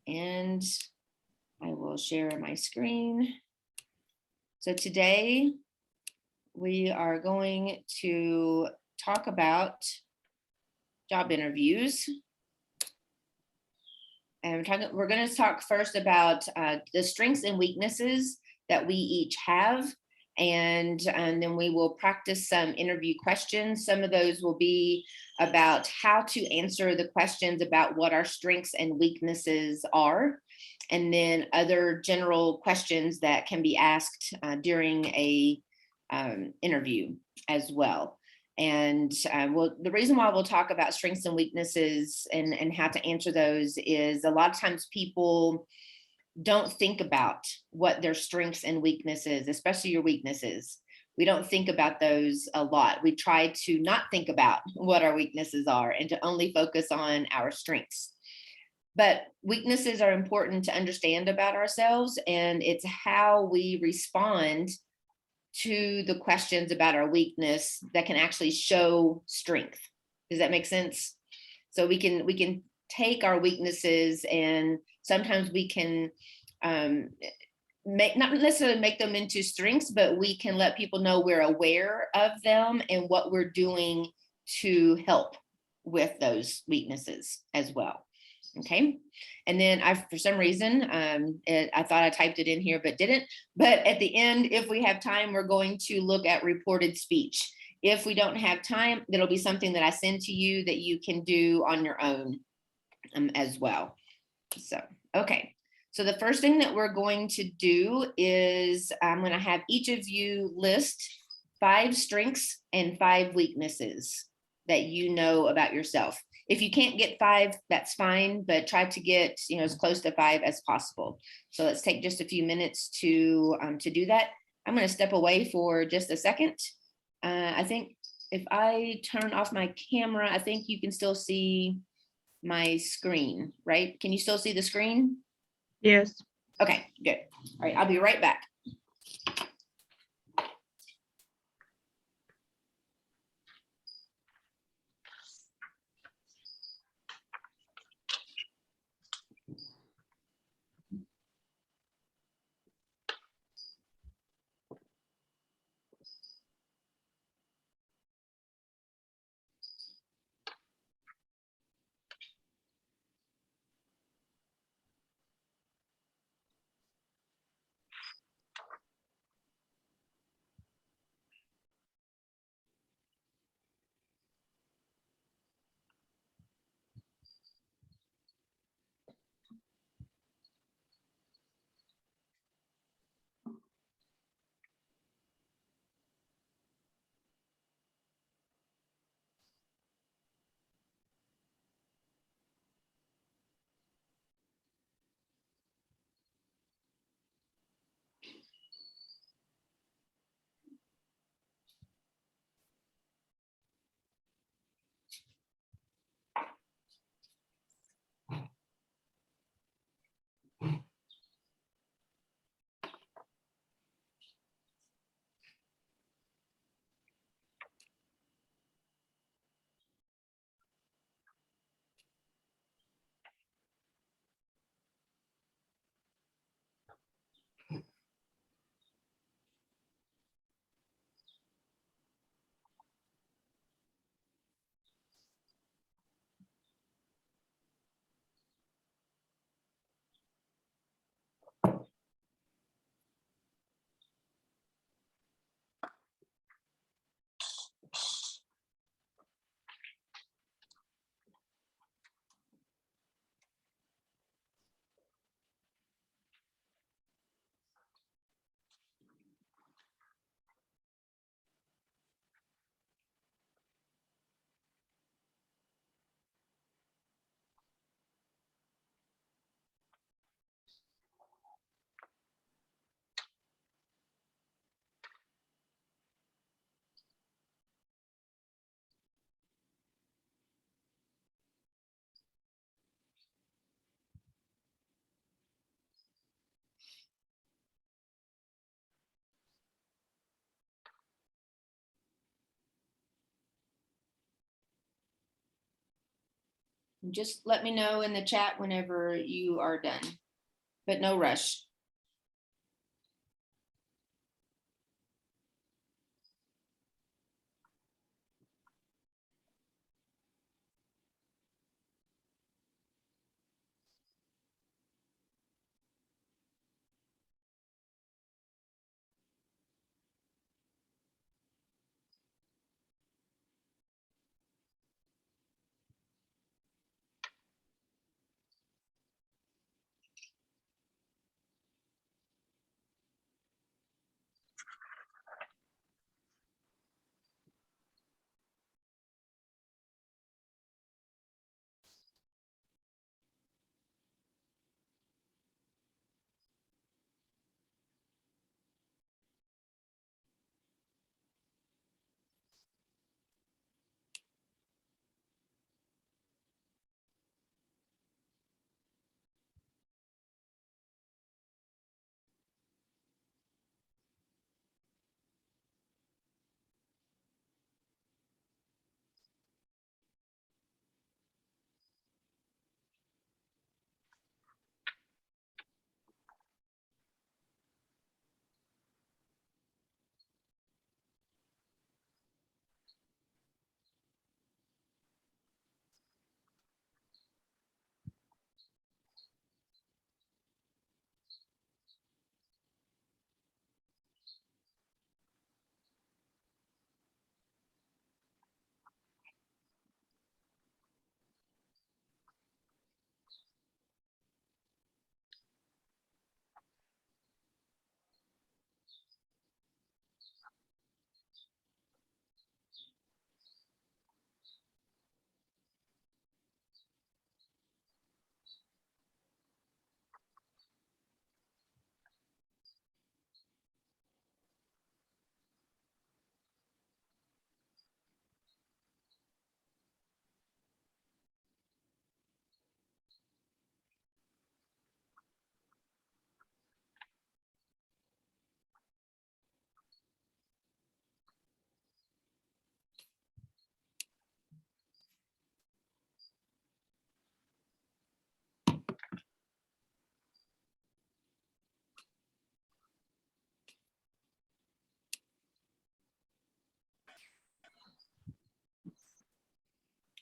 And I will share my screen. So today we are going to talk about job interviews. And we're going to talk first about the strengths and weaknesses that we each have. And then we will practice some interview questions. Some of those will be about how to answer the questions about what our strengths and weaknesses are. And then other general questions that can be asked during a interview as well. And the reason why we'll talk about strengths and weaknesses and how to answer those is a lot of times people don't think about what their strengths and weaknesses, especially your weaknesses. We don't think about those a lot. We try to not think about what our weaknesses are and to only focus on our strengths. But weaknesses are important to understand about ourselves, and it's how we respond to the questions about our weakness that can actually show strength. Does that make sense? So we can take our weaknesses, and sometimes we can not necessarily make them into strengths, but we can let people know we're aware of them and what we're doing to help with those weaknesses as well. Okay. And then for some reason, I thought I typed it in here, but didn't. But at the end, if we have time, we're going to look at reported speech. If we don't have time, it'll be something that I send to you that you can do on your own as well. So, okay. So the first thing that we're going to do is I'm going to have each of you list 5 strengths and 5 weaknesses that you know about yourself. If you can't get 5, that's fine, but try to get as close to 5 as possible. So let's take just a few minutes to do that. I'm going to step away for just a second. I think if I turn off my camera, I think you can still see my screen, right? Can you still see the screen? Yes. Okay, good. All right, I'll be right back. Just let me know in the chat whenever you are done, but no rush.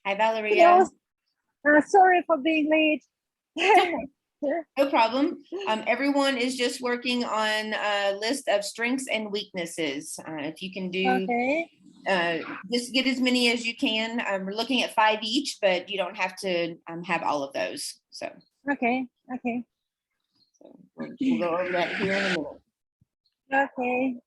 Hi, Valeria. Sorry for being late. No problem. Everyone is just working on a list of strengths and weaknesses. If you can do, Okay. just get as many as you can. We're looking at 5 each, but you don't have to have all of those. So, Okay. so we'll go over that here in a minute. Okay.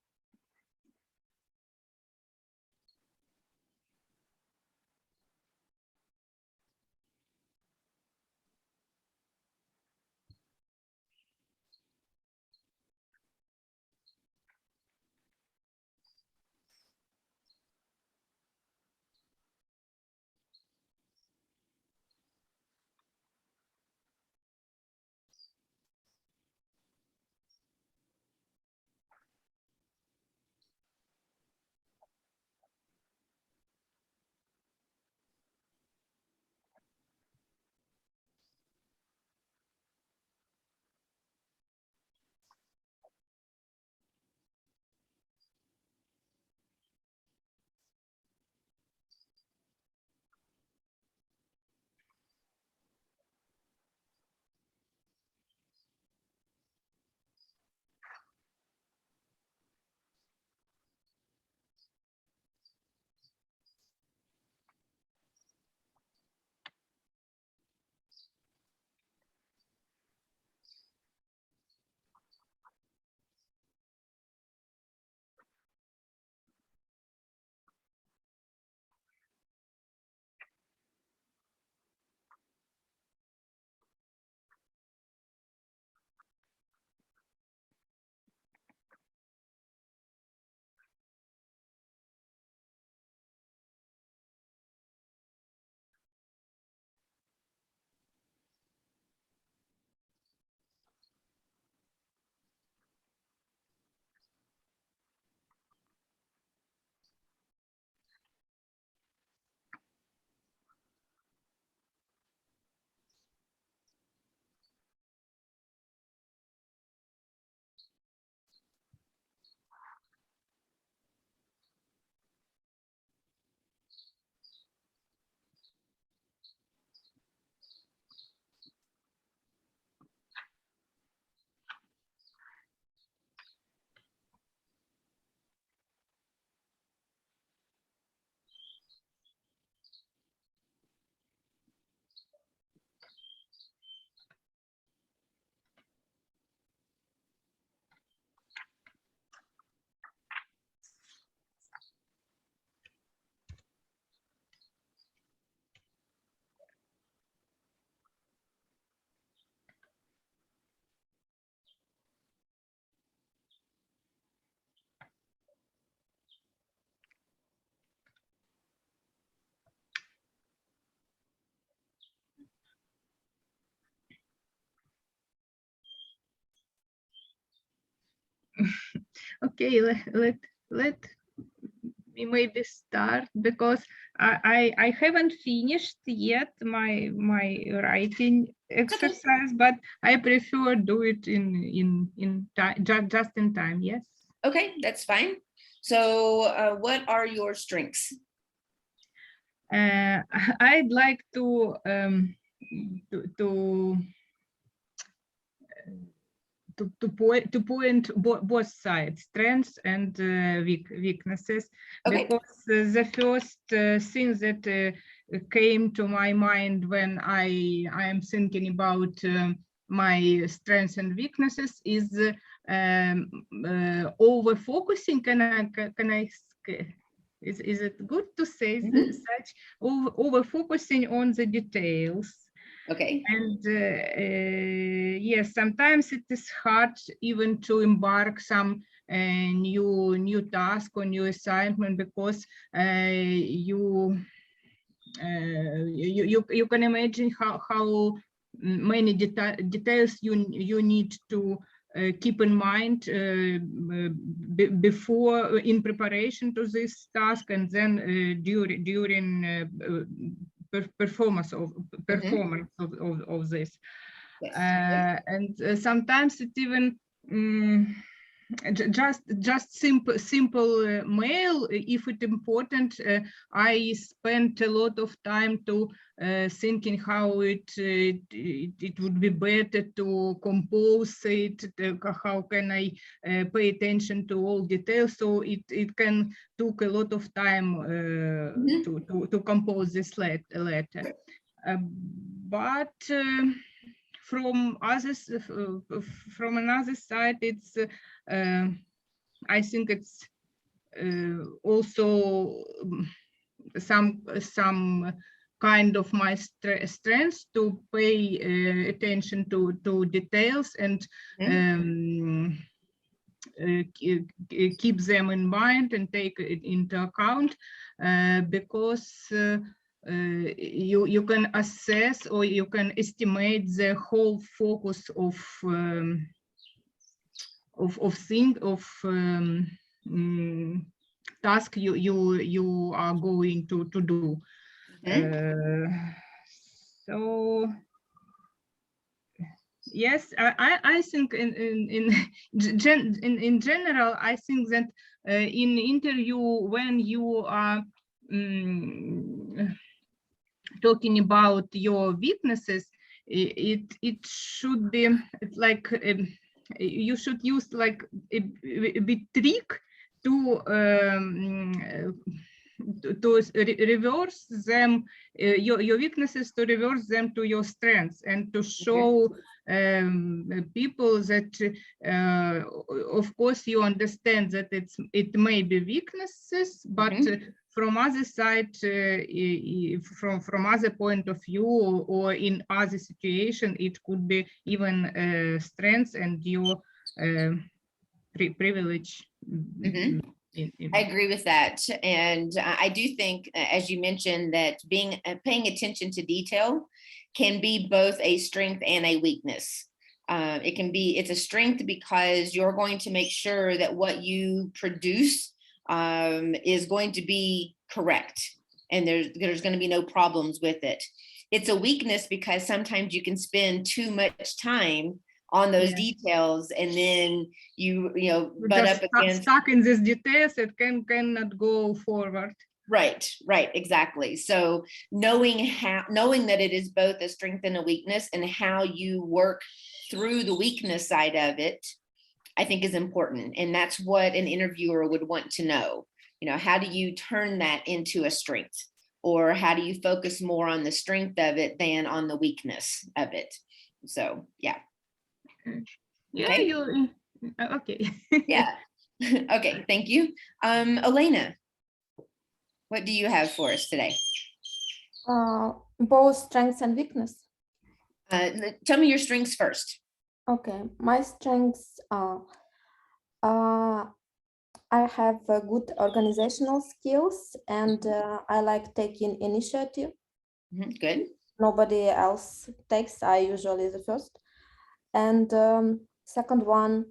Okay, let me maybe start, because I haven't finished yet my writing exercise, but I prefer do it in time, just in time. Yes. Okay, that's fine. So what are your strengths? I'd like to to point both sides, strengths and weaknesses, Okay. because the first thing that came to my mind when I am thinking about my strengths and weaknesses is over focusing. Is it good to say such? Over focusing on the details. Okay. And yes, sometimes it is hard even to embark some new task or new assignment, because you can imagine how many details you need to keep in mind before, in preparation to this task, and then during performance of this. Yes. And sometimes it even just simple mail, if it's important. I spent a lot of time to thinking how it would be better to compose it, how can I pay attention to all details, so it can took a lot of time to compose this letter. But from others, from another side, it's I think it's also some kind of my strength to pay attention to details and keep them in mind and take it into account, because you can assess or you can estimate the whole focus of task you are going to do. So yes, I think in general, I think that in interview, when you are talking about your weaknesses, it should be like you should use like a bit trick to reverse them, your weaknesses, to reverse them to your strengths, and to show people that of course you understand that it may be weaknesses, but from other side, from other point of view, or in other situation, it could be even strengths and your privilege. I agree with that. And I do think, as you mentioned, that paying attention to detail can be both a strength and a weakness. It's a strength because you're going to make sure that what you produce is going to be correct, and there's going to be no problems with it. It's a weakness because sometimes you can spend too much time on those details, and then you butt up against stuck in these details that cannot go forward. Right, exactly. So knowing that it is both a strength and a weakness, and how you work through the weakness side of it, I think is important. And that's what an interviewer would want to know. How do you turn that into a strength? Or how do you focus more on the strength of it than on the weakness of it? So, yeah. Okay. Okay. Yeah. Okay, thank you. Elena, what do you have for us today? Both strengths and weakness. Tell me your strengths first. Okay, my strengths are I have good organizational skills, and I like taking initiative. Good. Nobody else takes, I usually the first. And second one,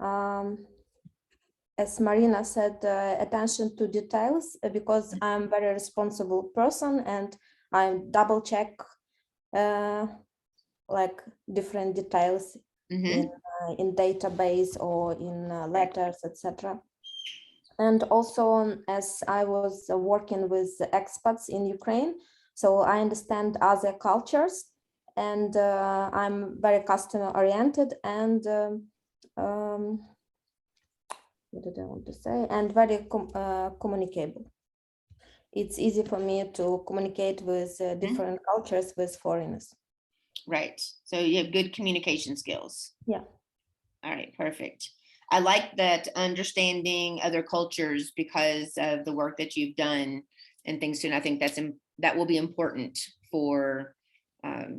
as Marina said, attention to details, because I'm a very responsible person and I double check like different details Mhm. in database or in letters, etc. And also, as I was working with expats in Ukraine, so I understand other cultures, and I'm very customer oriented and what did I want to say? And very communicable. It's easy for me to communicate with different cultures, with foreigners. Right. So you have good communication skills. Yeah. All right, perfect. I like that understanding other cultures because of the work that you've done and things too. And I think that will be important for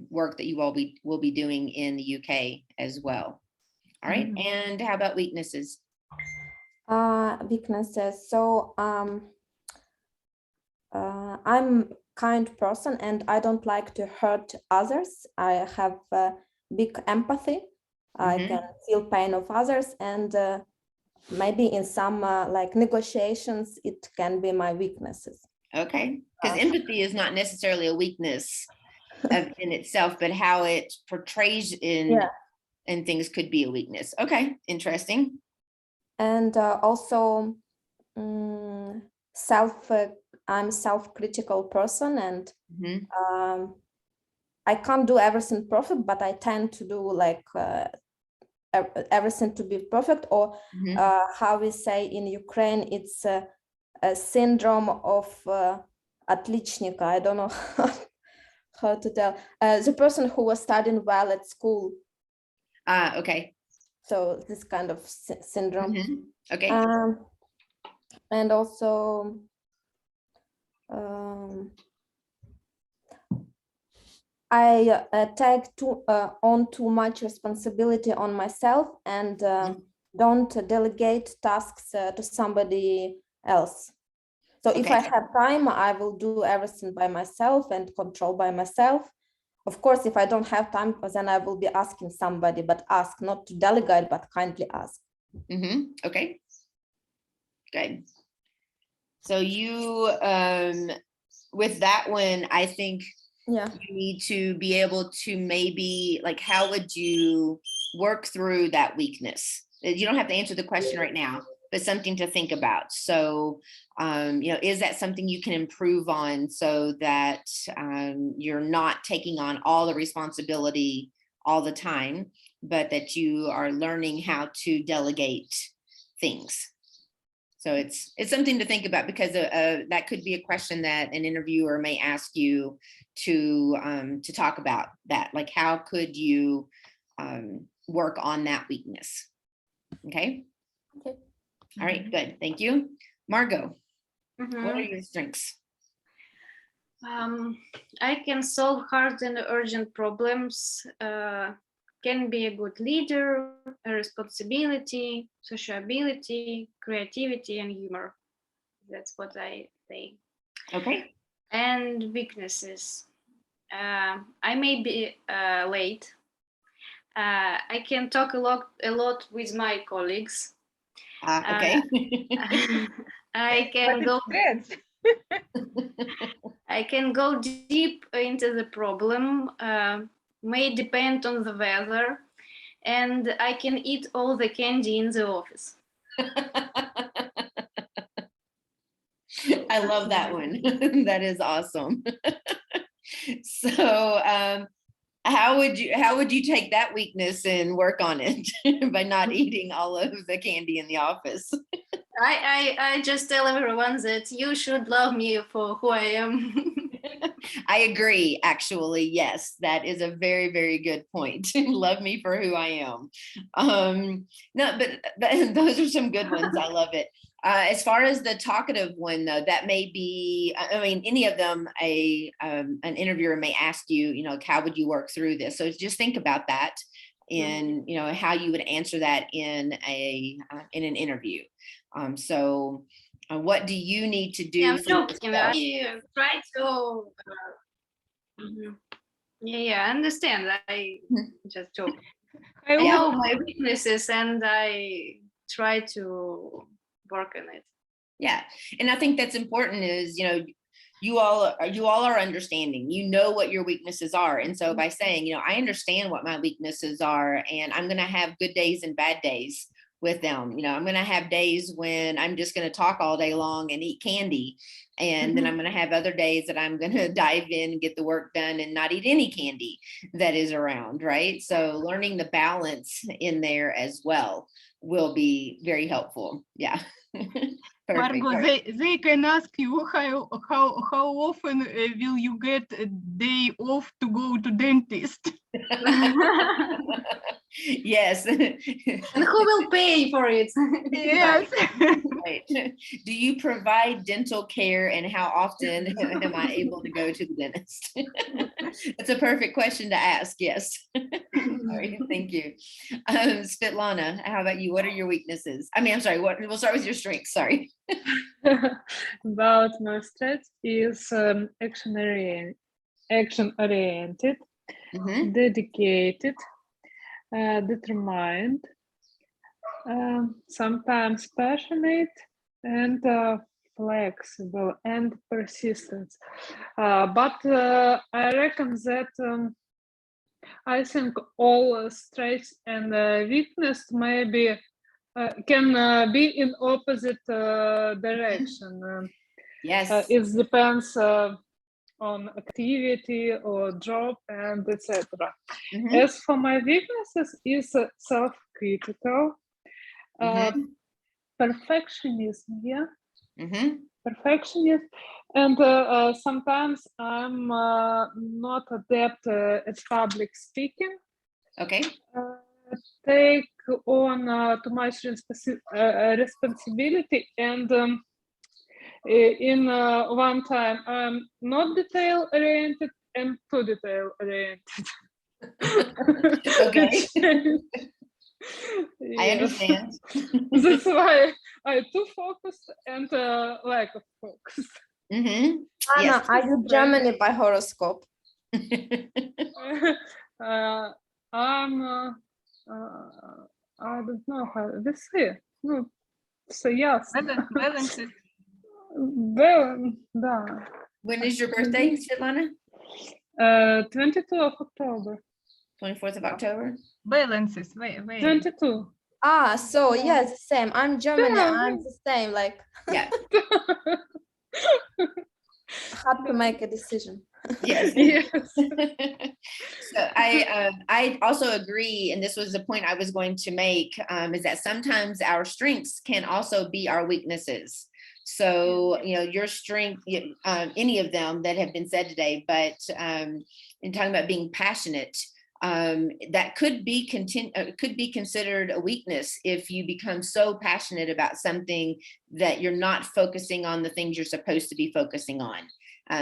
work that you all will be doing in the UK as well. All right. And how about weaknesses? Weaknesses. So I'm kind person and I don't like to hurt others. I have big empathy. I can feel pain of others, and maybe in some like negotiations, it can be my weaknesses. Okay, because empathy is not necessarily a weakness in itself, but how it portrays in things could be a weakness. Okay, interesting. And also I'm self-critical person, and I can't do everything perfect, but I tend to do like everything to be perfect, or how we say in Ukraine, it's a syndrome of отличника. I don't know how to tell. The person who was studying well at school. Okay. So this kind of syndrome. Okay. And also I take on too much responsibility on myself, and don't delegate tasks to somebody else. So if I have time, I will do everything by myself and control by myself. Of course, if I don't have time, then I will be asking somebody, but ask, not to delegate, but kindly ask. Okay. Good. So you, with that one, I think you need to be able to maybe, like, how would you work through that weakness? You don't have to answer the question right now, but something to think about. So, is that something you can improve on so that you're not taking on all the responsibility all the time, but that you are learning how to delegate things? So it's something to think about, because that could be a question that an interviewer may ask you to talk about that. Like, how could you work on that weakness? Okay. Okay. All right, good. Thank you. Margot, what are your strengths? I can solve hard and urgent problems, can be a good leader, a responsibility, sociability, creativity, and humor. That's what I say. Okay. And weaknesses. I may be late. I can talk a lot with my colleagues. Okay. I can go deep into the problem, may depend on the weather, and I can eat all the candy in the office. I love that one. That is awesome. So how would you take that weakness and work on it by not eating all of the candy in the office? I just tell everyone that you should love me for who I am. I agree, actually. Yes, that is a very, very good point. Love me for who I am. No, but those are some good ones. I love it. As far as the talkative one, though, that may be, I mean, any of them, an interviewer may ask you, how would you work through this? So just think about that, and how you would answer that in an interview. So what do you need to do? Yeah, I'm joking. I try to. I understand. I just joke. I hope- know my weaknesses and I try to work on it. Yeah, and I think that's important is, you all are understanding, what your weaknesses are. And so by saying, I understand what my weaknesses are, and I'm going to have good days and bad days with them. I'm going to have days when I'm just going to talk all day long and eat candy. And then I'm going to have other days that I'm going to dive in and get the work done and not eat any candy that is around, right? So learning the balance in there as well will be very helpful. Yeah. Perfect. Margot, they can ask you how often will you get a day off to go to dentist? Yes. And who will pay for it? Yes. Right. Do you provide dental care, and how often am I able to go to the dentist? That's a perfect question to ask. Yes. All right, thank you. Svetlana, how about you? What are your weaknesses? I'm sorry, we'll start with your strengths. Sorry. About my strength is action oriented, Mhm. dedicated, determined, sometimes passionate, and flexible and persistent. But I reckon that I think all strengths and weakness maybe can be in opposite direction. Yes. It depends on activity or job and etc. Mhm. As for my weaknesses, is self-critical, Mhm. perfectionism, Mhm. perfectionist, and sometimes I'm not adept at public speaking. Okay. Take on too much responsibility, and in one time I'm not detail oriented and too detail oriented. Okay. I Yes. understand. That's why I too focused and lack of focus. Mhm. Anna, Yes. are you Gemini by horoscope? I'm I don't know how this is. Ну, все ясно. Balances. Да. When is your birthday, Svetlana? 22 of October. 24th of October. Balances. Wait. 22. Ah, so Yeah. yes, same. I'm Gemini. Yeah. I'm the same. Like, Yeah. hard to make a decision. Yes. Yes. So I also agree, and this was the point I was going to make, is that sometimes our strengths can also be our weaknesses. So, your strength, any of them that have been said today, but in talking about being passionate, that could be considered a weakness if you become so passionate about something that you're not focusing on the things you're supposed to be focusing on.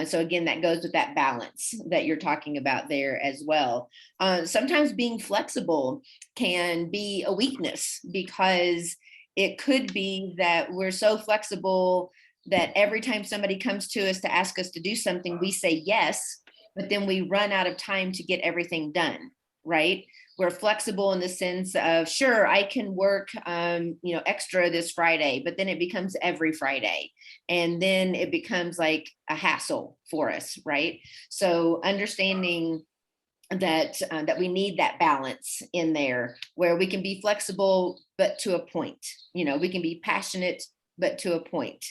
So again, that goes with that balance that you're talking about there as well. Sometimes being flexible can be a weakness, because it could be that we're so flexible that every time somebody comes to us to ask us to do something, we say yes, but then we run out of time to get everything done, right? We're flexible in the sense of, sure, I can work, extra this Friday, but then it becomes every Friday. And then it becomes like a hassle for us, right? So understanding that we need that balance in there where we can be flexible, but to a point, we can be passionate, but to a point,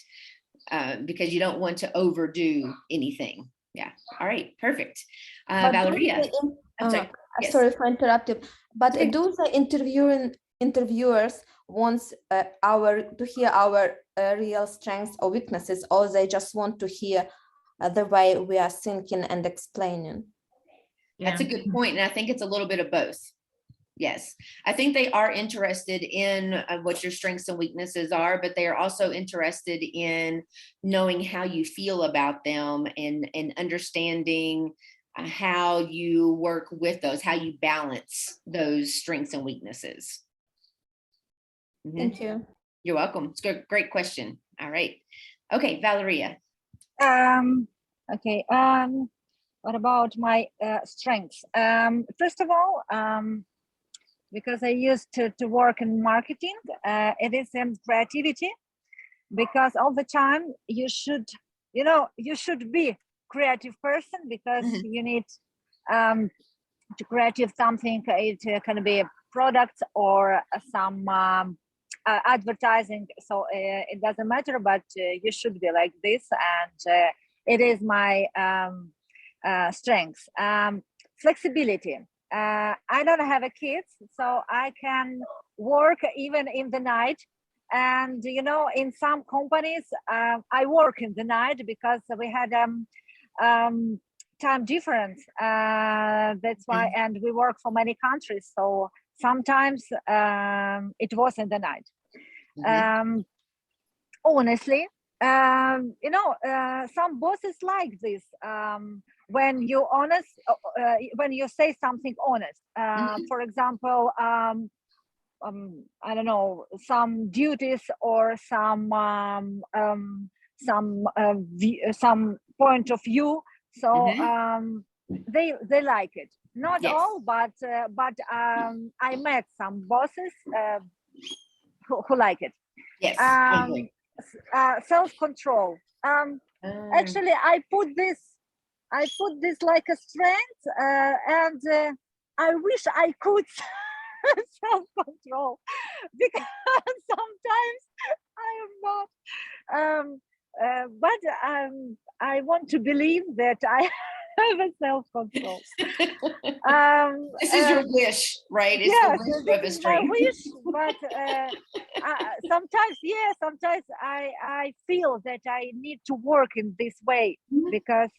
because you don't want to overdo anything. Yeah. All right. Perfect. But do Valeria. the I'm sorry. Yes. Sorry for interrupting. But Okay. do the interviewers wants to hear our real strengths or weaknesses, or they just want to hear the way we are thinking and explaining? That's a good point. And I think it's a little bit of both. Yes, I think they are interested in what your strengths and weaknesses are, but they are also interested in knowing how you feel about them, and understanding how you work with those, how you balance those strengths and weaknesses. Mhm. Thank you. You're welcome. It's a great question. All right. Okay, Valeria. Okay. What about my strengths? First of all, because I used to work in marketing. It is in creativity, because all the time you should, you should be creative person, because you need to creative something. It can be a product or some advertising. So it doesn't matter, but you should be like this, and it is my strength. Flexibility. I don't have a kids, so I can work even in the night. And in some companies, I work in the night because we had time difference. That's why, and we work for many countries, so sometimes it was in the night. Honestly, some bosses like this. When you honest, when you say something honest. For example, I don't know, some duties or some point of view. So they like it. Not all, but I met some bosses who like it. Yes. Self-control. Actually, I put this like a strength, and I wish I could self-control, because sometimes I am not. But I want to believe that I have a self-control. This is your wish, right? It's yes, the wish of a this is my strength. wish, but sometimes I feel that I need to work in this way, because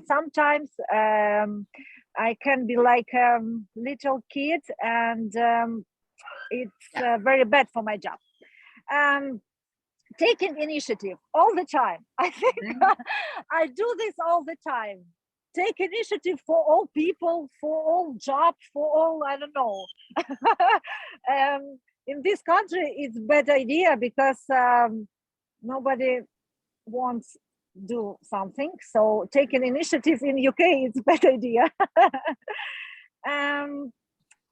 sometimes I can be like a little kid, and it's very bad for my job. Taking initiative all the time. I think I do this all the time. Take initiative for all people, for all jobs, for all, I don't know. In this country, it's a bad idea, because nobody wants do something. So taking initiative in UK is a bad idea.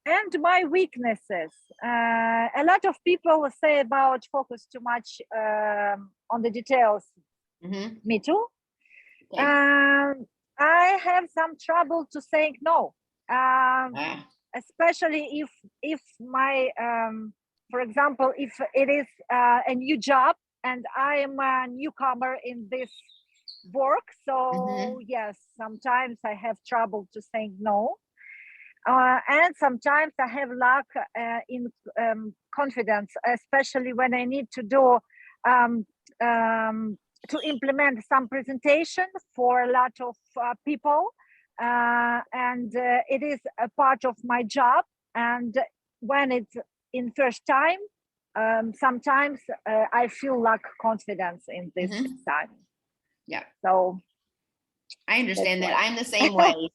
And my weaknesses. A lot of people say about focus too much on the details. Me too. I have some trouble to saying no, especially if my, for example, if it is a new job and I am a newcomer in this work. So yes, sometimes I have trouble to say no. And sometimes I have lack in confidence, especially when I need to do to implement some presentation for a lot of people, and it is a part of my job. And when it's in first time, sometimes I feel lack confidence in this time. Yeah. So I understand that. I'm the same way.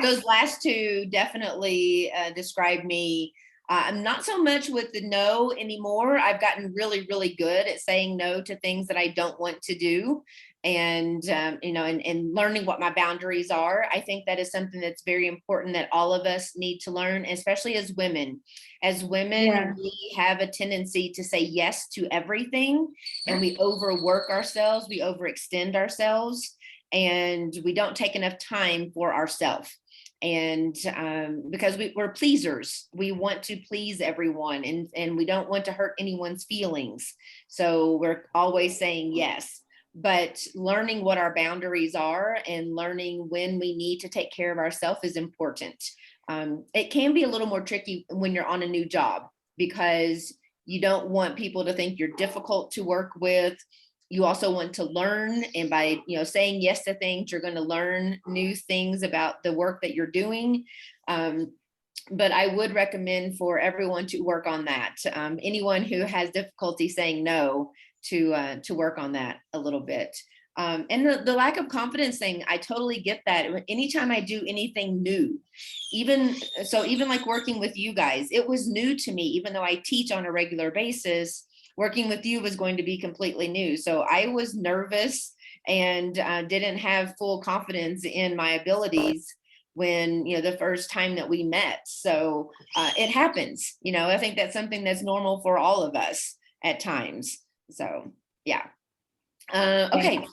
Those last two definitely describe me. I'm not so much with the no anymore. I've gotten really, really good at saying no to things that I don't want to do, and and learning what my boundaries are. I think that is something that's very important that all of us need to learn, especially as women. As women, we have a tendency to say yes to everything, and we overwork ourselves, we overextend ourselves, and we don't take enough time for ourselves. And because we're pleasers, we want to please everyone, and we don't want to hurt anyone's feelings. So we're always saying yes, but learning what our boundaries are and learning when we need to take care of ourselves is important. It can be a little more tricky when you're on a new job, because you don't want people to think you're difficult to work with. You also want to learn, and by saying yes to things, you're going to learn new things about the work that you're doing. But I would recommend for everyone to work on that. Anyone who has difficulty saying no, to work on that a little bit. And the lack of confidence thing, I totally get that. Anytime I do anything new, even like working with you guys, it was new to me, even though I teach on a regular basis. Working with you was going to be completely new. So I was nervous and didn't have full confidence in my abilities when, the first time that we met. So it happens, I think that's something that's normal for all of us at times. So, yeah. Okay.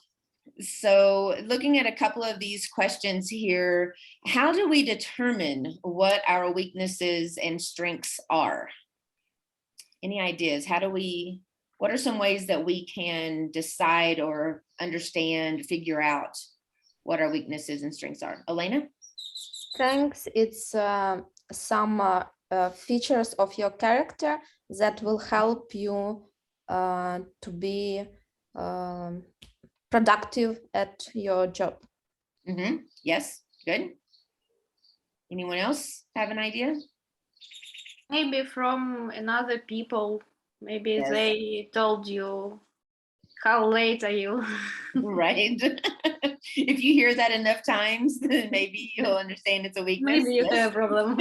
So looking at a couple of these questions here, how do we determine what our weaknesses and strengths are? Any ideas? What are some ways that we can decide or understand, figure out what our weaknesses and strengths are? Elena? Strengths, it's some features of your character that will help you to be productive at your job. Yes, good. Anyone else have an idea? Maybe from another people, maybe Yes. they told you, how late are you? Right. If you hear that enough times, then maybe you'll understand it's a weakness. Maybe you Yes. have a problem.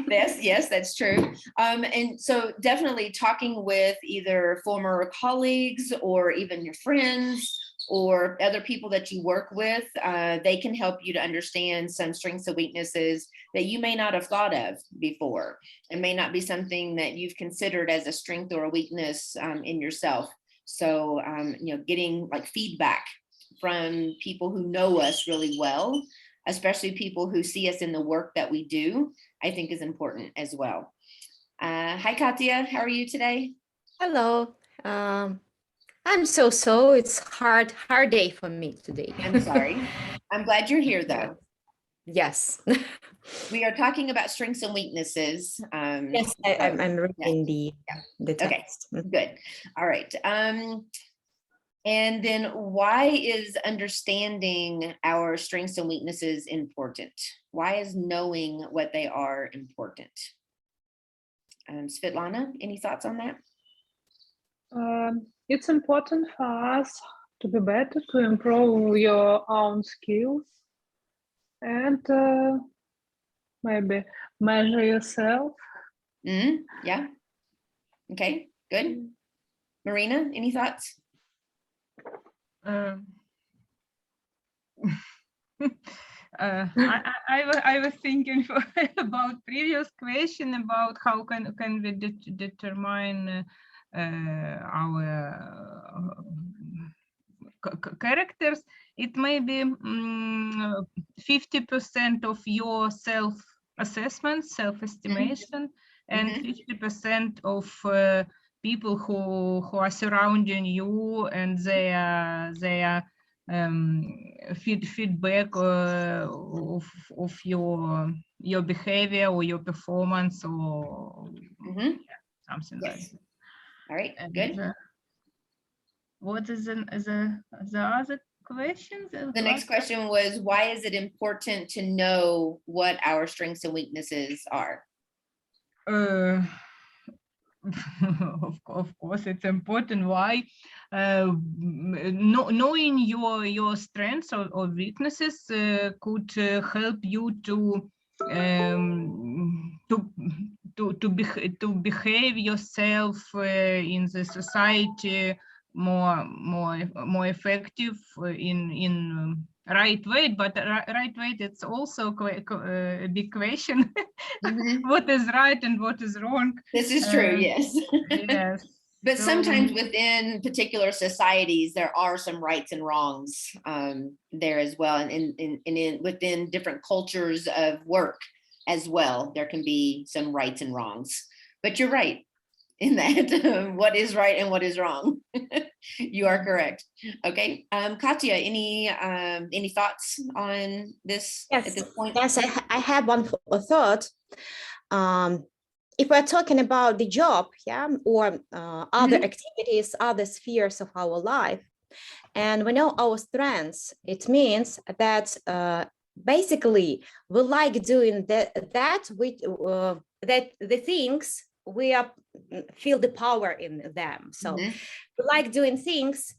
Yes, that's true. And so definitely talking with either former colleagues or even your friends or other people that you work with, they can help you to understand some strengths and weaknesses that you may not have thought of before. It may not be something that you've considered as a strength or a weakness in yourself. So, getting like feedback from people who know us really well, especially people who see us in the work that we do, I think is important as well. Hi, Katya, how are you today? Hello. I'm so. It's hard day for me today. I'm sorry. I'm glad you're here though. Yes. We are talking about strengths and weaknesses. Yes, I'm reading the Okay, text. good. All right. And then why is understanding our strengths and weaknesses important? Why is knowing what they are important? Svetlana, any thoughts on that? It's important for us to be better, to improve your own skills, and maybe measure yourself. Yeah. Okay, good. Marina, any thoughts? I was thinking about previous question about how can we determine our characters. It may be 50% of your self-assessment, self-estimation, and 50% of people who are surrounding you and their feedback of your behavior or your performance or something like that. All right, And, good. what is the other question? The next question was, why is it important to know what our strengths and weaknesses are? Of course, it's important. Why? Knowing your strengths or weaknesses could help you to behave yourself in the society more effective in right way. But right way, it's also a big question. What is right and what is wrong? This is true, yes. Yes. But So- sometimes within particular societies, there are some rights and wrongs there as well. And within different cultures of work as well, there can be some rights and wrongs. But you're right in that what is right and what is wrong. You are correct. Okay, Katya, any thoughts on this at this point? Yes, I have one thought. If we're talking about the job, or other activities, other spheres of our life, and we know our strengths, it means that basically we like doing that the things we feel the power in them. So we like doing things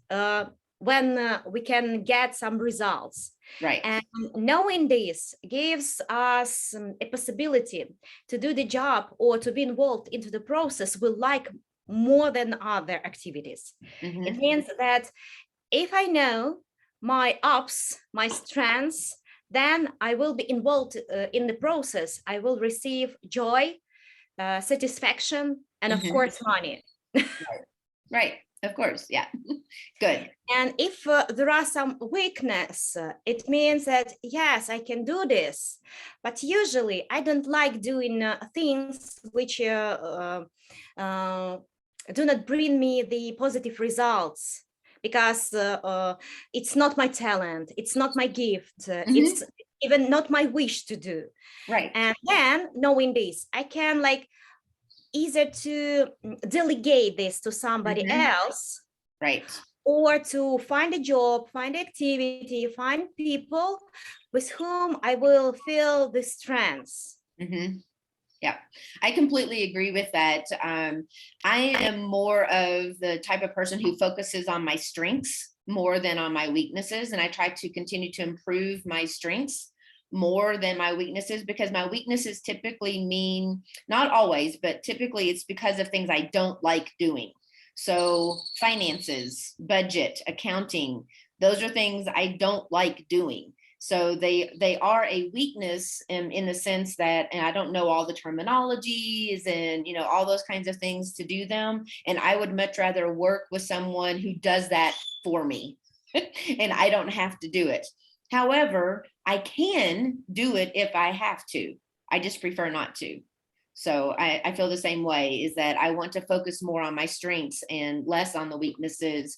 when we can get some results. Right. And knowing this gives us a possibility to do the job or to be involved into the process we like more than other activities. It means that if I know my ups, my strengths, then I will be involved in the process. I will receive joy, satisfaction, and of course, money. Right. Of course. Yeah. Good. And if there are some weakness, it means that, yes, I can do this. But usually I don't like doing things which do not bring me the positive results, because it's not my talent, it's not my gift, it's even not my wish to do. Right. And then knowing this, I can like either to delegate this to somebody else, right, or to find a job, find activity, find people with whom I will feel the strengths. Yeah, I completely agree with that. I am more of the type of person who focuses on my strengths more than on my weaknesses, and I try to continue to improve my strengths more than my weaknesses, because my weaknesses typically mean, not always, but typically it's because of things I don't like doing. So finances, budget, accounting, those are things I don't like doing. So they are a weakness in the sense that, and I don't know all the terminologies and, you know, all those kinds of things to do them. And I would much rather work with someone who does that for me and I don't have to do it. However, I can do it if I have to. I just prefer not to. So I feel the same way, is that I want to focus more on my strengths and less on the weaknesses.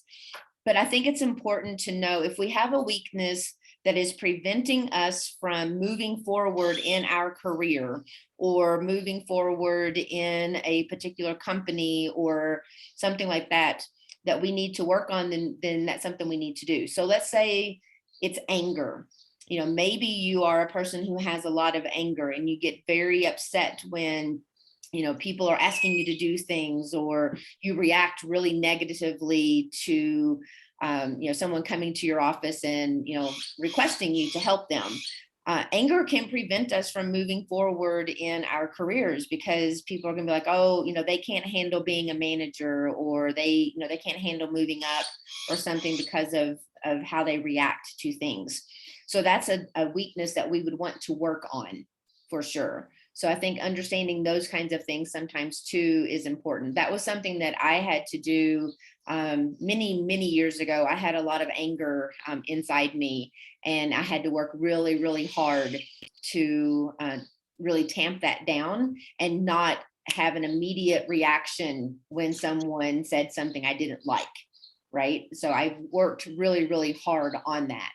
But I think it's important to know if we have a weakness that is preventing us from moving forward in our career or moving forward in a particular company or something like that, that we need to work on, then that's something we need to do. So let's say it's anger. You know, maybe you are a person who has a lot of anger and you get very upset when, you know, people are asking you to do things, or you react really negatively to, you know, someone coming to your office and, you know, requesting you to help them. Anger can prevent us from moving forward in our careers, because people are going to be like, oh, you know, they can't handle being a manager, or they, you know, they can't handle moving up or something because of how they react to things. So that's a weakness that we would want to work on for sure. So I think understanding those kinds of things sometimes too is important. That was something that I had to do many years ago. I had a lot of anger inside me, and I had to work really hard to really tamp that down and not have an immediate reaction when someone said something I didn't like, right? So I worked really hard on that.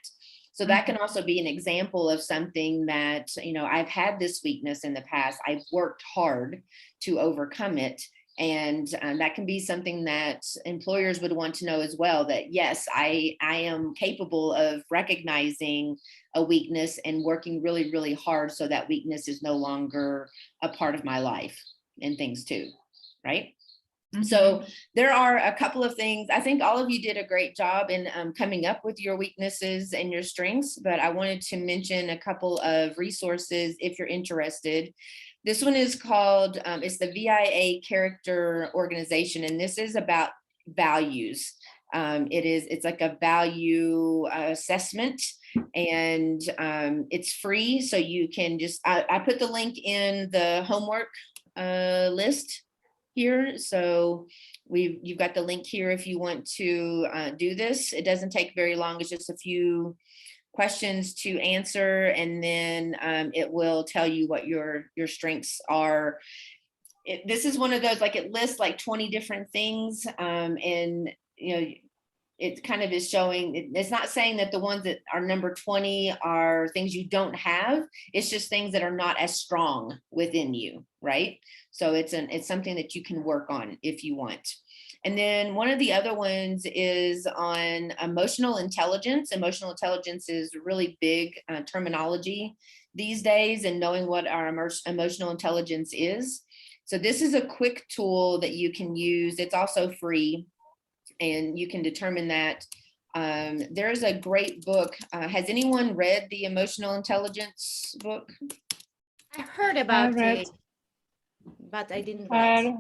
So that can also be an example of something that, you know, I've had this weakness in the past. I've worked hard to overcome it. And that can be something that employers would want to know as well, that yes, I am capable of recognizing a weakness and working really hard so that weakness is no longer a part of my life and things too, right? So there are a couple of things. I think all of you did a great job in coming up with your weaknesses and your strengths, but I wanted to mention a couple of resources if you're interested. This one is called, it's the VIA Character Organization, and this is about values. It's like a value assessment, and it's free. So you can just, I put the link in the homework list here. So you've got the link here if you want to do this. It doesn't take very long. It's just a few questions to answer, and then it will tell you what your strengths are. This is one of those, like, it lists like 20 different things, and you know, it kind of is showing, it's not saying that the ones that are number 20 are things you don't have. It's just things that are not as strong within you, right? So it's something that you can work on if you want. And then one of the other ones is on emotional intelligence. Emotional intelligence is really big terminology these days, and knowing what our emotional intelligence is. So this is a quick tool that you can use. It's also free, and you can determine that. There's a great book. Has anyone read the emotional intelligence book? I heard about it, but I didn't read.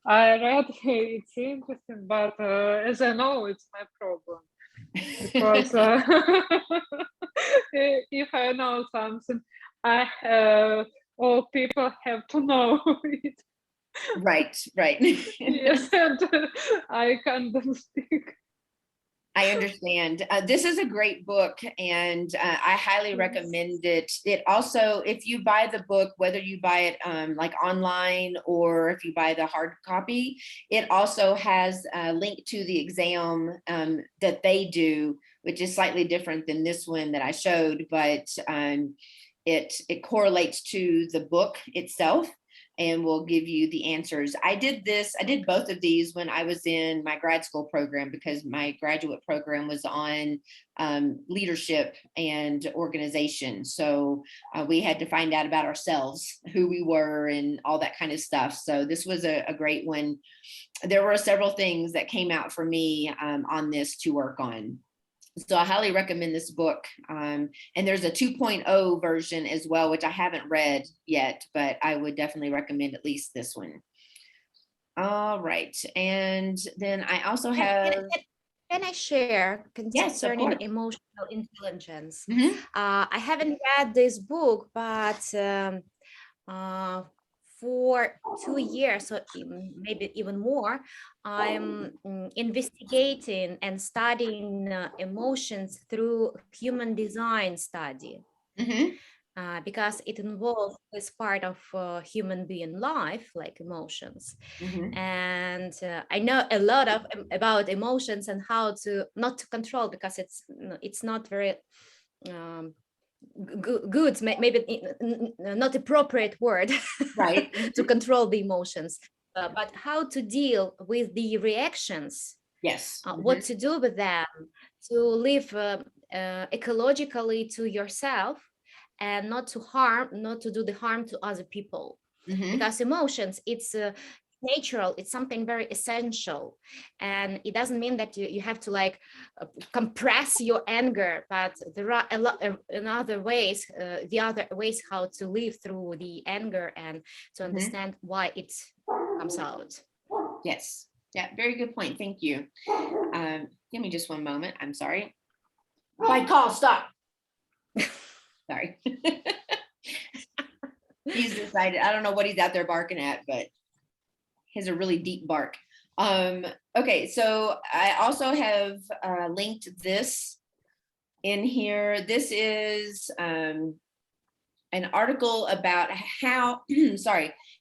I read it's interesting, but as I know, it's my problem. because if I know something, all people have to know it. Right. Yes, and I can't speak. I understand. This is a great book, and I highly recommend it. It also, if you buy the book, whether you buy it like online or if you buy the hard copy, it also has a link to the exam that they do, which is slightly different than this one that I showed, but it correlates to the book itself and will give you the answers. I did both of these when I was in my grad school program, because my graduate program was on leadership and organization. So we had to find out about ourselves, who we were and all that kind of stuff. So this was a great one. There were several things that came out for me on this to work on. So I highly recommend this book. And there's a 2.0 version as well, which I haven't read yet, but I would definitely recommend at least this one. All right. And then I also have... Can I share Yes, of concerning course. emotional intelligence? Mhm. I haven't read this book, but for 2 years, or maybe even more, I'm investigating and studying emotions through human design study. Mhm. Because it involves this part of human being life, like emotions. Mhm. And I know a lot about emotions and how to not to control, because it's not very good, maybe not appropriate word Right. to control the emotions, but how to deal with the reactions, Yes. what to do with them, to live ecologically to yourself, and not to do the harm to other people. Mhm. Because emotions, it's natural, it's something very essential, and it doesn't mean that you have to like compress your anger, but there are a lot in other ways, the other ways how to live through the anger and to understand why it comes out. Yes. Yeah, very good point. Thank you. Give me just one moment. I'm sorry. By call, stop. Sorry. He's decided, I don't know what he's out there barking at, but he has a really deep bark. Okay, so I also have linked this in here. This is an article about how,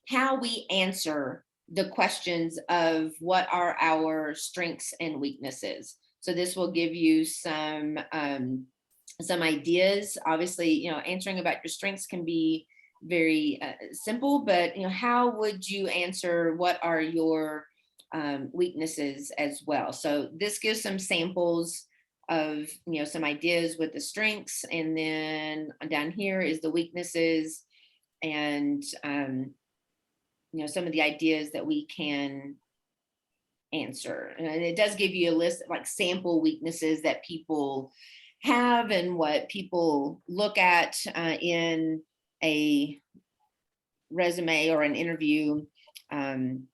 how we answer the questions of what are our strengths and weaknesses. So this will give you some ideas. Obviously, answering about your strengths can be very simple, but how would you answer what are your weaknesses as well? So this gives some samples of some ideas with the strengths, and then down here is the weaknesses, and some of the ideas that we can answer. And it does give you a list of like sample weaknesses that people have and what people look at in a resume or an interview. I'm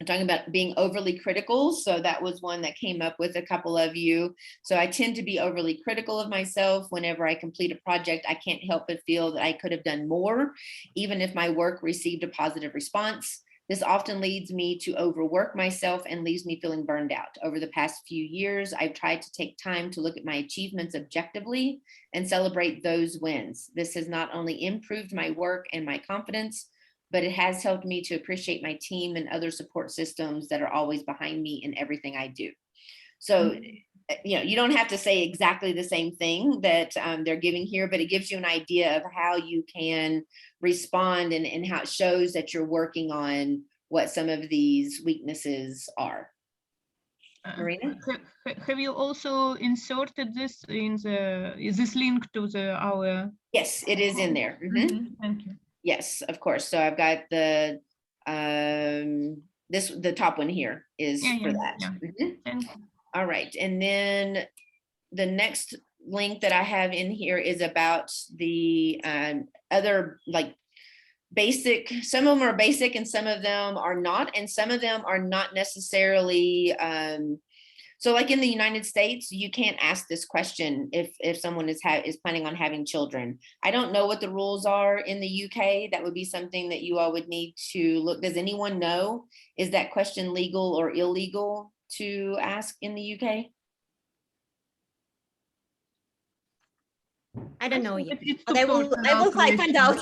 talking about being overly critical. So that was one that came up with a couple of you. So I tend to be overly critical of myself. Whenever I complete a project, I can't help but feel that I could have done more, even if my work received a positive response. This often leads me to overwork myself and leaves me feeling burned out. Over the past few years, I've tried to take time to look at my achievements objectively and celebrate those wins. This has not only improved my work and my confidence, but it has helped me to appreciate my team and other support systems that are always behind me in everything I do. So, you don't have to say exactly the same thing that they're giving here, but it gives you an idea of how you can respond and how it shows that you're working on what some of these weaknesses are. Marina? Have you also inserted this in this link to our? Yes, it is in there. Mm-hmm. Thank you. Yes, of course. So I've got the the top one here is for that. Yeah. Mm-hmm. All right, and then the next link that I have in here is about the other like basic. Some of them are basic and some of them are not, and some of them are not necessarily So like in the United States, you can't ask this question if someone is planning on having children. I don't know what the rules are in the UK. That would be something that you all would need to look. Does anyone know? Is that question legal or illegal to ask in the UK? I don't know yet, It's but too I will personal find question. out.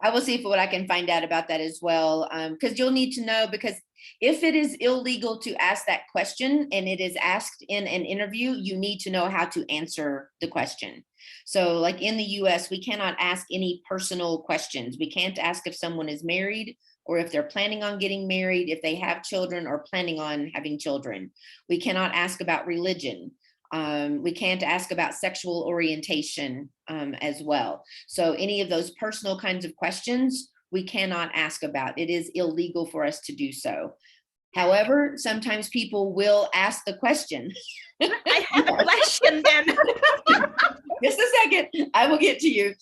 I will see what I can find out about that as well, because you'll need to know, because if it is illegal to ask that question and it is asked in an interview, you need to know how to answer the question. So like in the US, we cannot ask any personal questions. We can't ask if someone is married or if they're planning on getting married, if they have children or planning on having children. We cannot ask about religion. We can't ask about sexual orientation as well. So any of those personal kinds of questions, we cannot ask about. It is illegal for us to do so. However, sometimes people will ask the question. I have a question then. Just a second, I will get to you.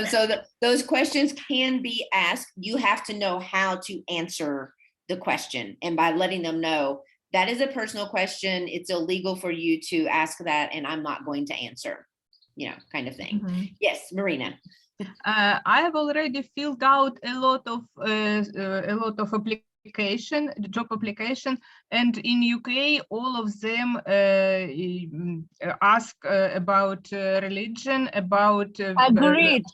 So those questions can be asked. You have to know how to answer the question. And by letting them know, that is a personal question. It's illegal for you to ask that, and I'm not going to answer, kind of thing. Mm-hmm. Yes, Marina. I have already filled out a lot of job application, and in UK, all of them ask about religion, about. Agreed.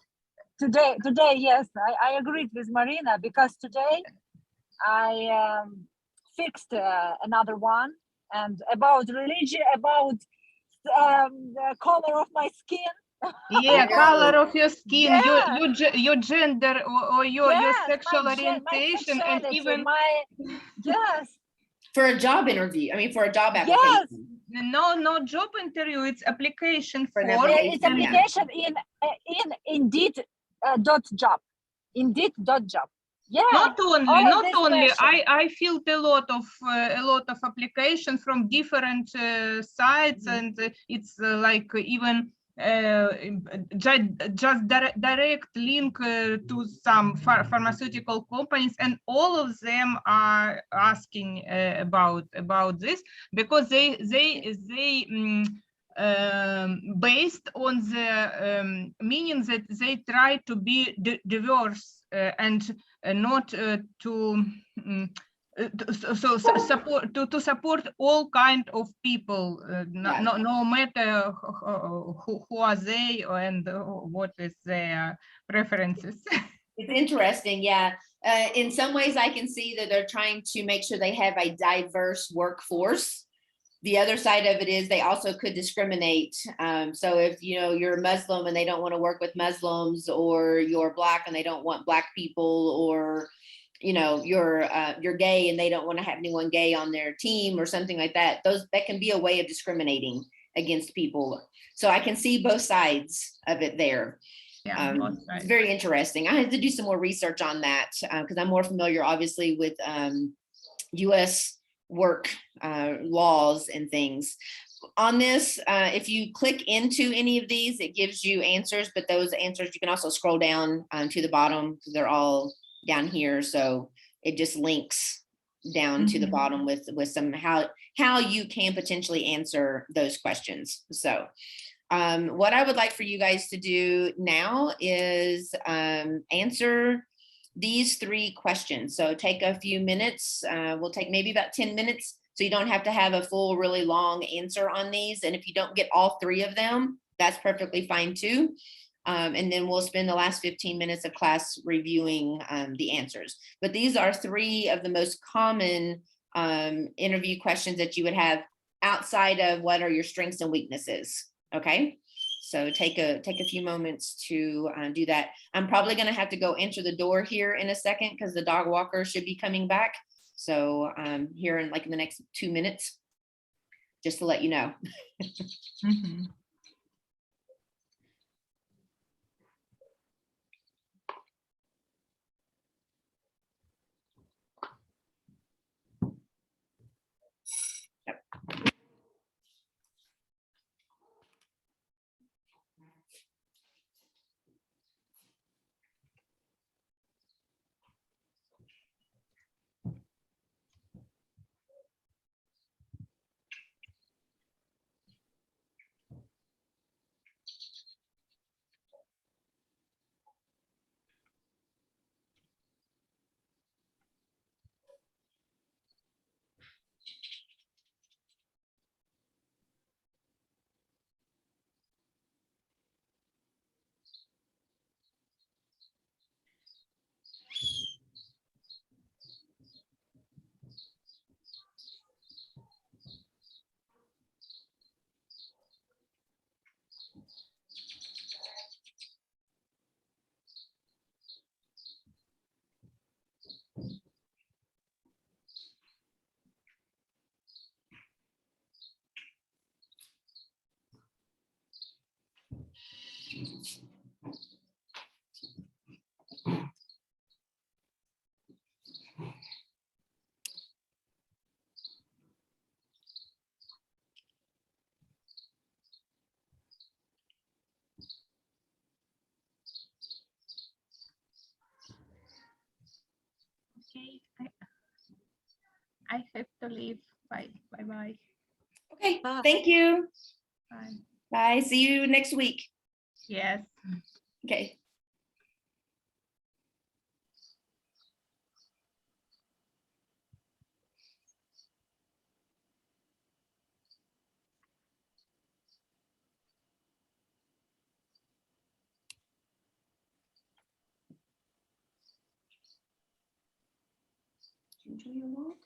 Today, yes, I agreed with Marina, because today I fixed another one, and about religion, about the color of my skin. Yeah, color of your skin, Yeah. your gender, or your Yes, sexual my orientation, and sexuality, even yes, For a job interview, for a job application. no job interview. It's application For an form. application. it's application in Indeed .job, Indeed.job. Yeah, Not all only, of this question. I filled a lot of applications from different sites, and it's like even just direct link to some pharmaceutical companies, and all of them are asking about this, because they based on the meaning that they try to be diverse and not to support all kind of people, no matter who are they and what is their preferences. It's interesting, yeah. In some ways, I can see that they're trying to make sure they have a diverse workforce. The other side of it is they also could discriminate. So if you're Muslim and they don't want to work with Muslims, or you're Black and they don't want Black people, or you're gay and they don't want to have anyone gay on their team or something like that, that can be a way of discriminating against people. So I can see both sides of it there. Yeah, it's very interesting. I had to do some more research on that, because I'm more familiar obviously with US work laws and things. On this, if you click into any of these, it gives you answers, but those answers you can also scroll down to the bottom, because they're all down here. So it just links down to the bottom with some how you can potentially answer those questions. So what I would like for you guys to do now is answer these 3 questions. So take a few minutes. We'll take maybe about 10 minutes, so you don't have to have a full, really long answer on these. And if you don't get all 3 of them, that's perfectly fine too. And then we'll spend the last 15 minutes of class reviewing the answers. But these are 3 of the most common interview questions that you would have outside of what are your strengths and weaknesses. Okay. So take a few moments to do that. I'm probably going to have to go enter the door here in a second, because the dog walker should be coming back. So here in the next 2 minutes, just to let you know. I have to leave. Bye. Bye. Okay, Bye. thank you. Bye. Bye, see you next week. Yes. Okay. Enjoy your walk.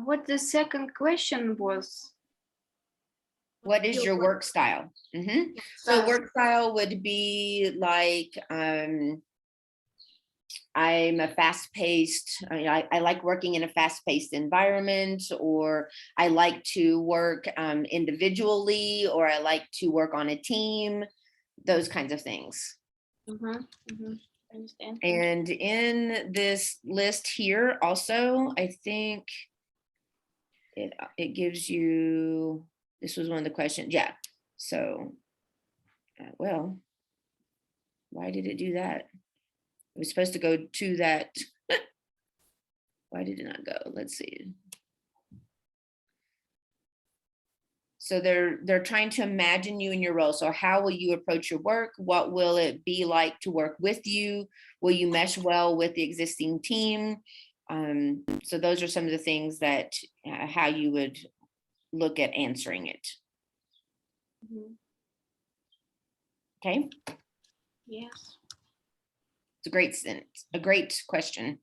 What the second question was? What is your work style? So work style would be like, I'm a fast-paced, I like working in a fast-paced environment, or I like to work individually, or I like to work on a team, those kinds of things. Understand. And in this list here also, I think it gives you, this was one of the questions, yeah. So, well, why did it do that? It was supposed to go to that. Why did it not go? Let's see. So they're trying to imagine you in your role. So how will you approach your work? What will it be like to work with you? Will you mesh well with the existing team? So those are some of the things that how you would look at answering it. Okay. Yes. It's a great sentence, a great question.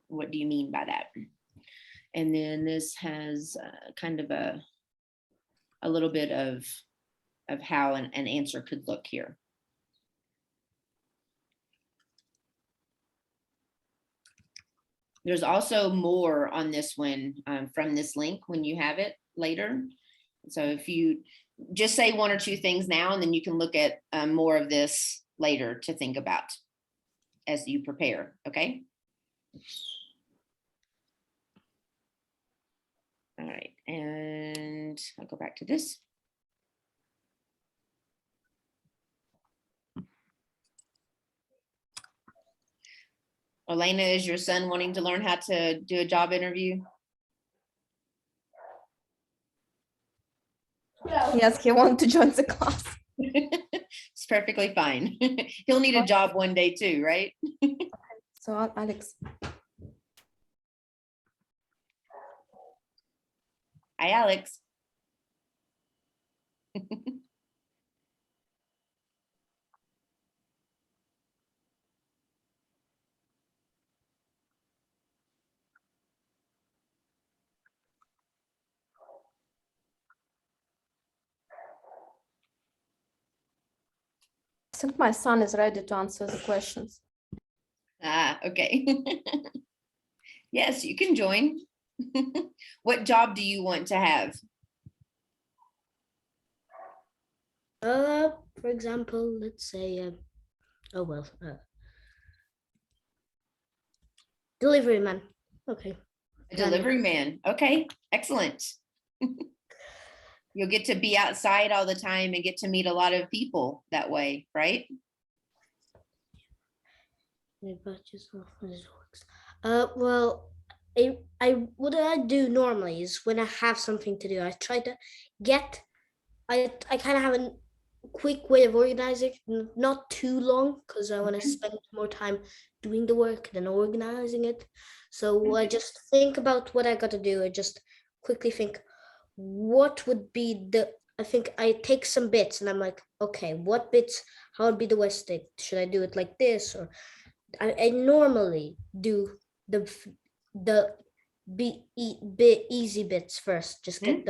What do you mean by that? And then this has kind of a little bit of how an answer could look here. There's also more on this one from this link when you have it later. So if you just say one or two things now, and then you can look at more of this later to think about as you prepare, okay? All right, and I'll go back to this. Elena, is your son wanting to learn how to do a job interview? Yes, he wants to join the class. It's perfectly fine. He'll need a job one day too, right? So Alex. Hi, Alex. I think my son is ready to answer the questions. Ah, okay. Yes, you can join. What job do you want to have? For example, let's say, delivery man. Okay. A delivery man. Okay, excellent. You'll get to be outside all the time and get to meet a lot of people that way, right? Well, what I do normally is when I have something to do, I try to get. I kind of have a quick way of organizing, not too long, because I want to spend more time doing the work than organizing it. So I just think about what I got to do. I just quickly think, what would be I think I take some bits and I'm like, okay, what bits, how would be the West stick? Should I do it like this? Or I normally do the easy bits first. Just get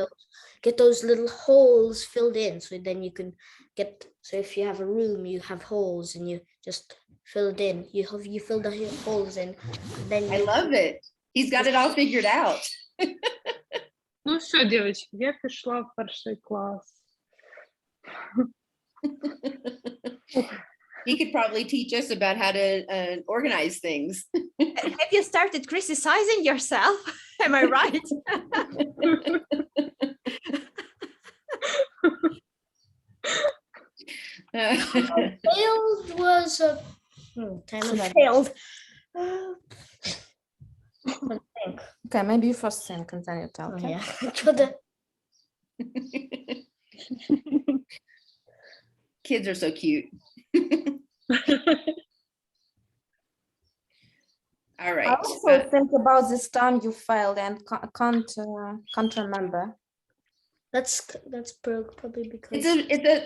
those little holes filled in, so then you can so if you have a room, you have holes and you just fill it in. You fill the holes in, then I love it. He's got it all figured out. Ну все, девочки, я пішла в перший клас. He could probably teach us about how to organize things. Have you started criticizing yourself? Am I right? failed was a Failed. Okay, maybe you first think and then you tell. Okay? yeah. Kids are so cute. All I right. also think about this time you failed and can't remember. That's probably because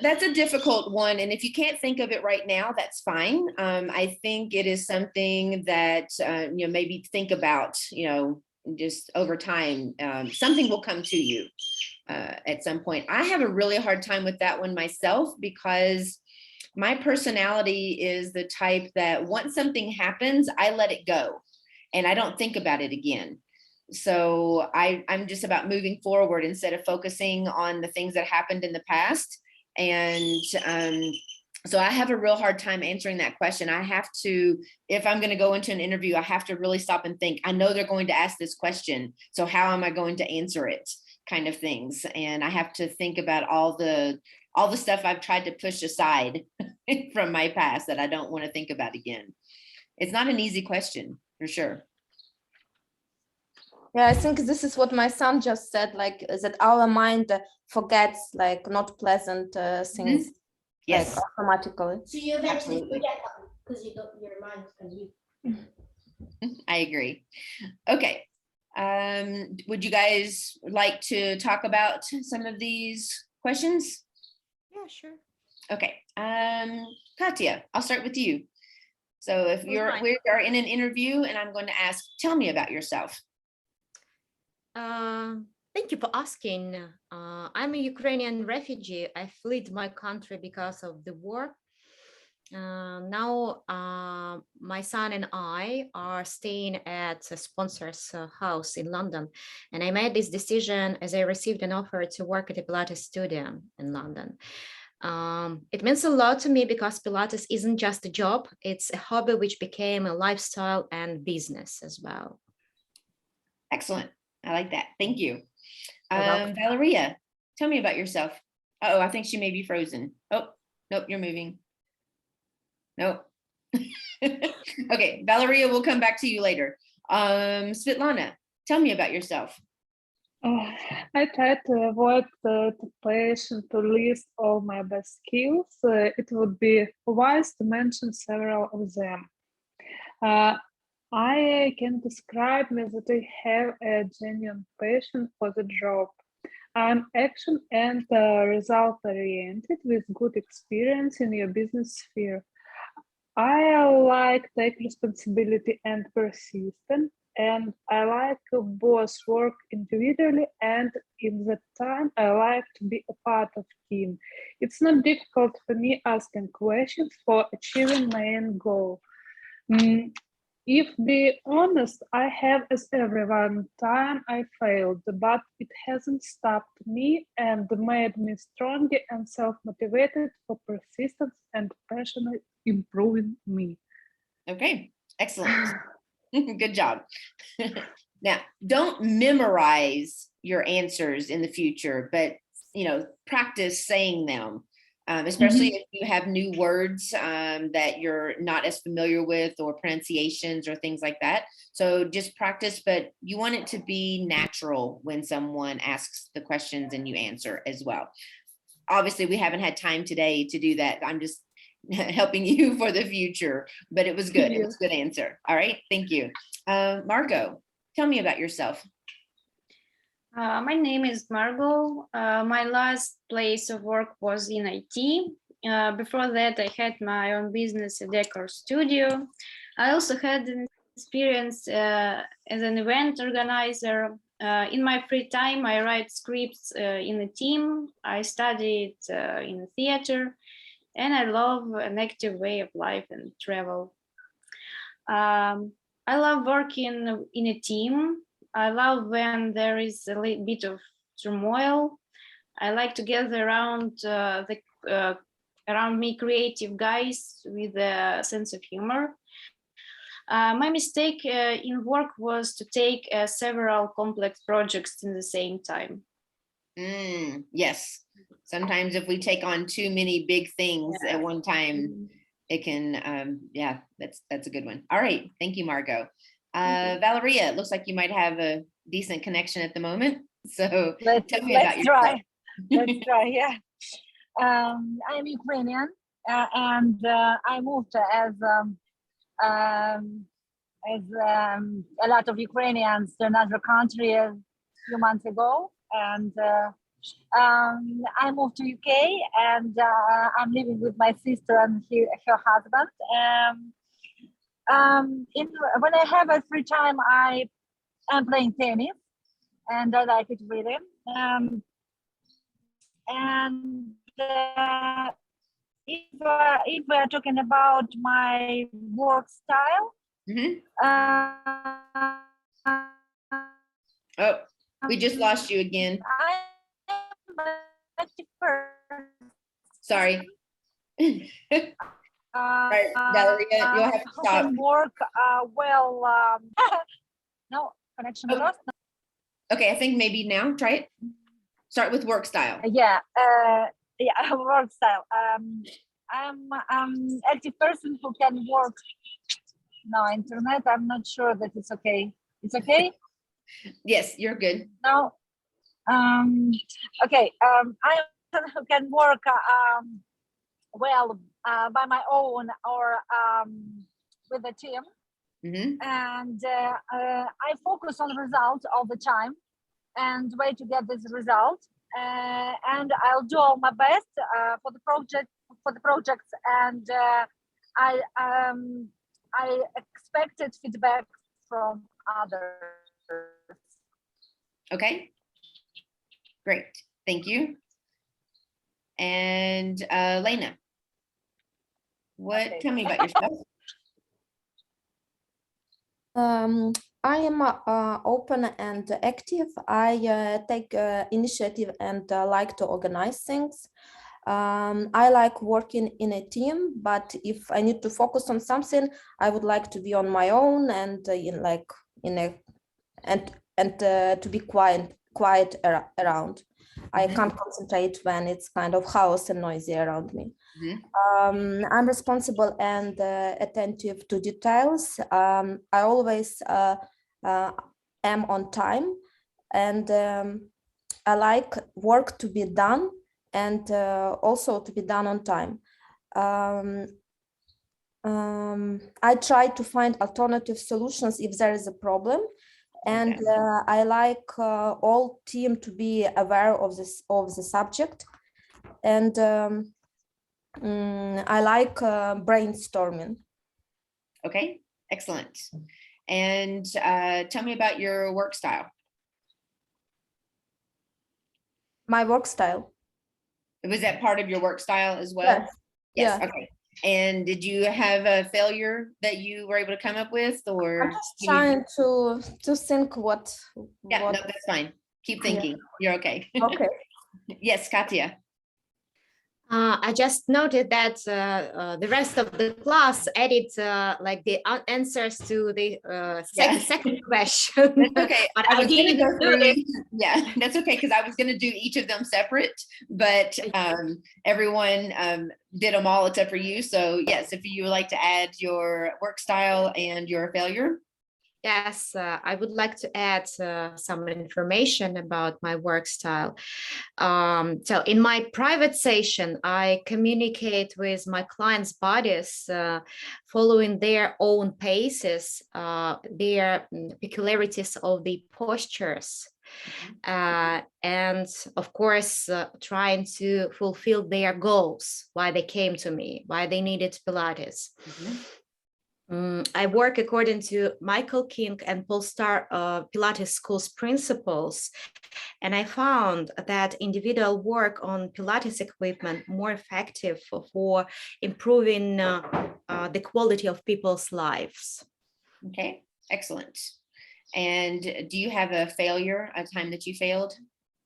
That's a difficult one, and if you can't think of it right now, that's fine. I think it is something that maybe think about, just over time. Something will come to you at some point. I have a really hard time with that one myself, because my personality is the type that once something happens, I let it go and I don't think about it again. So I'm just about moving forward instead of focusing on the things that happened in the past. And so I have a real hard time answering that question. I have to, if I'm going to go into an interview, I have to really stop and think, I know they're going to ask this question, so how am I going to answer it, kind of things. And I have to think about all the stuff I've tried to push aside from my past that I don't want to think about again. It's not an easy question, for sure. Yeah, I think this is what my son just said, like that our mind forgets like not pleasant things. Yes. Like automatically. so you eventually Absolutely. forget them because your mind is you. I agree. Okay. Would you guys like to talk about some of these questions? Yeah, sure. Okay. Katya, I'll start with you. So if we are in an interview and I'm going to ask, tell me about yourself. Thank you for asking. I'm a Ukrainian refugee. I fled my country because of the war. Now my son and I are staying at a sponsor's house in London. And I made this decision as I received an offer to work at a Pilates studio in London. It means a lot to me because Pilates isn't just a job, it's a hobby which became a lifestyle and business as well. Excellent. I like that. Thank you. You're welcome. Valeria, tell me about yourself. Oh, I think she may be frozen. Oh, nope, you're moving. Nope. Okay, Valeria, we'll come back to you later. Svetlana, tell me about yourself. I try to avoid the temptation to list all my best skills. It would be wise to mention several of them. I can describe me that I have a genuine passion for the job. I'm action and result oriented with good experience in your business sphere. I like take responsibility and persistent, and I like both work individually and in the time I like to be a part of team. It's not difficult for me asking questions for achieving my end goal. If be honest, I have as everyone time I failed, but it hasn't stopped me and made me stronger and self-motivated for persistence and passionate improving me. Okay, excellent. Good job. Now, don't memorize your answers in the future, but practice saying them, especially if you have new words that you're not as familiar with, or pronunciations or things like that. So just practice, but you want it to be natural when someone asks the questions and you answer as well. Obviously, we haven't had time today to do that. I'm just helping you for the future, but it was good. It was a good answer. All right, thank you. Margot, tell me about yourself. My name is Margot. My last place of work was in IT. Before that, I had my own business, a decor studio. I also had an experience as an event organizer. In my free time, I write scripts in a team. I studied in theater, and I love an active way of life and travel. I love working in a team. I love when there is a little bit of turmoil. I like to gather around around me creative guys with a sense of humor. My mistake in work was to take several complex projects in the same time. Yes. Sometimes if we take on too many big things at one time, it can, yeah, that's a good one. All right. Thank you, Margot. Valeria, it looks like you might have a decent connection at the moment. So tell me about yourself. Let's try, yeah. I'm Ukrainian and I moved as a lot of Ukrainians to another country a few months ago. And I moved to UK and I'm living with my sister and her husband. When I have a free time, I am playing tennis, and I like it really. If we're talking about my work style, oh, we just lost you again. Sorry. Right, Valeria, you'll have to stop. Can work well. No connection lost. Okay, I think maybe now. Try it. Start with work style. Yeah, work style. I'm active person who can work. No internet. I'm not sure that it's okay. It's okay. Yes, you're good. No. Okay. I'm a person who can work well by my own or with a team. And I focus on results all the time and way to get this result. And I'll do all my best for the projects. And I expected feedback from others. Okay. Great. Thank you. And Lena, tell me about yourself. I am open and active. I take initiative and like to organize things. I like working in a team, but if I need to focus on something, I would like to be on my own and to be quiet around. I can't concentrate when it's kind of chaos and noisy around me. I'm responsible and attentive to details. I always am on time, and I like work to be done and also to be done on time. I try to find alternative solutions if there is a problem, and I like all team to be aware of the subject, and I like brainstorming. Okay, excellent. And tell me about your work style. My work style. Was that part of your work style as well? Yes. Yes. Yeah. Okay. And did you have a failure that you were able to come up with, or? I'm just trying to think what. Yeah, what, no, that's fine. Keep thinking. You're okay. Okay. Yes, Katya. I just noted that the rest of the class added like the answers to the second question. That's okay. But I I was going to didn't go do through. it. Yeah, that's okay, because I was going to do each of them separate, but everyone did them all except for you. So yes, if you would like to add your work style and your failure. Yes, I would like to add some information about my work style. So in my private session, I communicate with my clients' bodies, following their own paces, their peculiarities of the postures, and of course, trying to fulfill their goals, why they came to me, why they needed Pilates. I work according to Michael King and Paul Starr Pilates School's principles, and I found that individual work on Pilates equipment more effective for improving the quality of people's lives. Okay, excellent. And do you have a failure, a time that you failed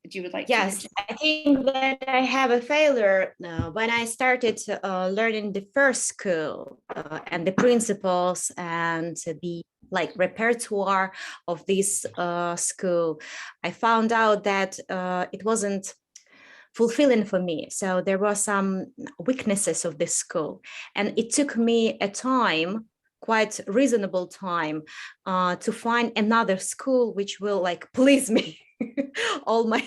that you would like to mention? I think that I have a failure when I started learning the first school and the principles and the repertoire of this school. I found out that it wasn't fulfilling for me. So there were some weaknesses of this school, and it took me a time, quite reasonable time, to find another school which will please me. all my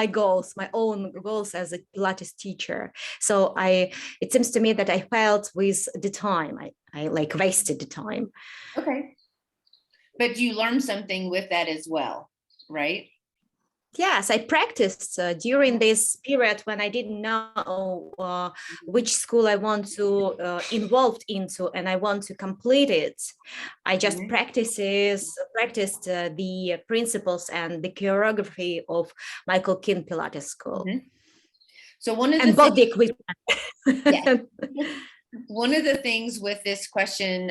goals, my own goals as a Pilates teacher. So it seems to me that I failed with the time. I wasted the time. Okay, but you learned something with that as well, right? Yes, I practiced during this period when I didn't know which school I want to involved into, and I want to complete it. I just practiced the principles and the choreography of Michael King Pilates School. So one of the and both the equipment. Yeah. One of the things with this question,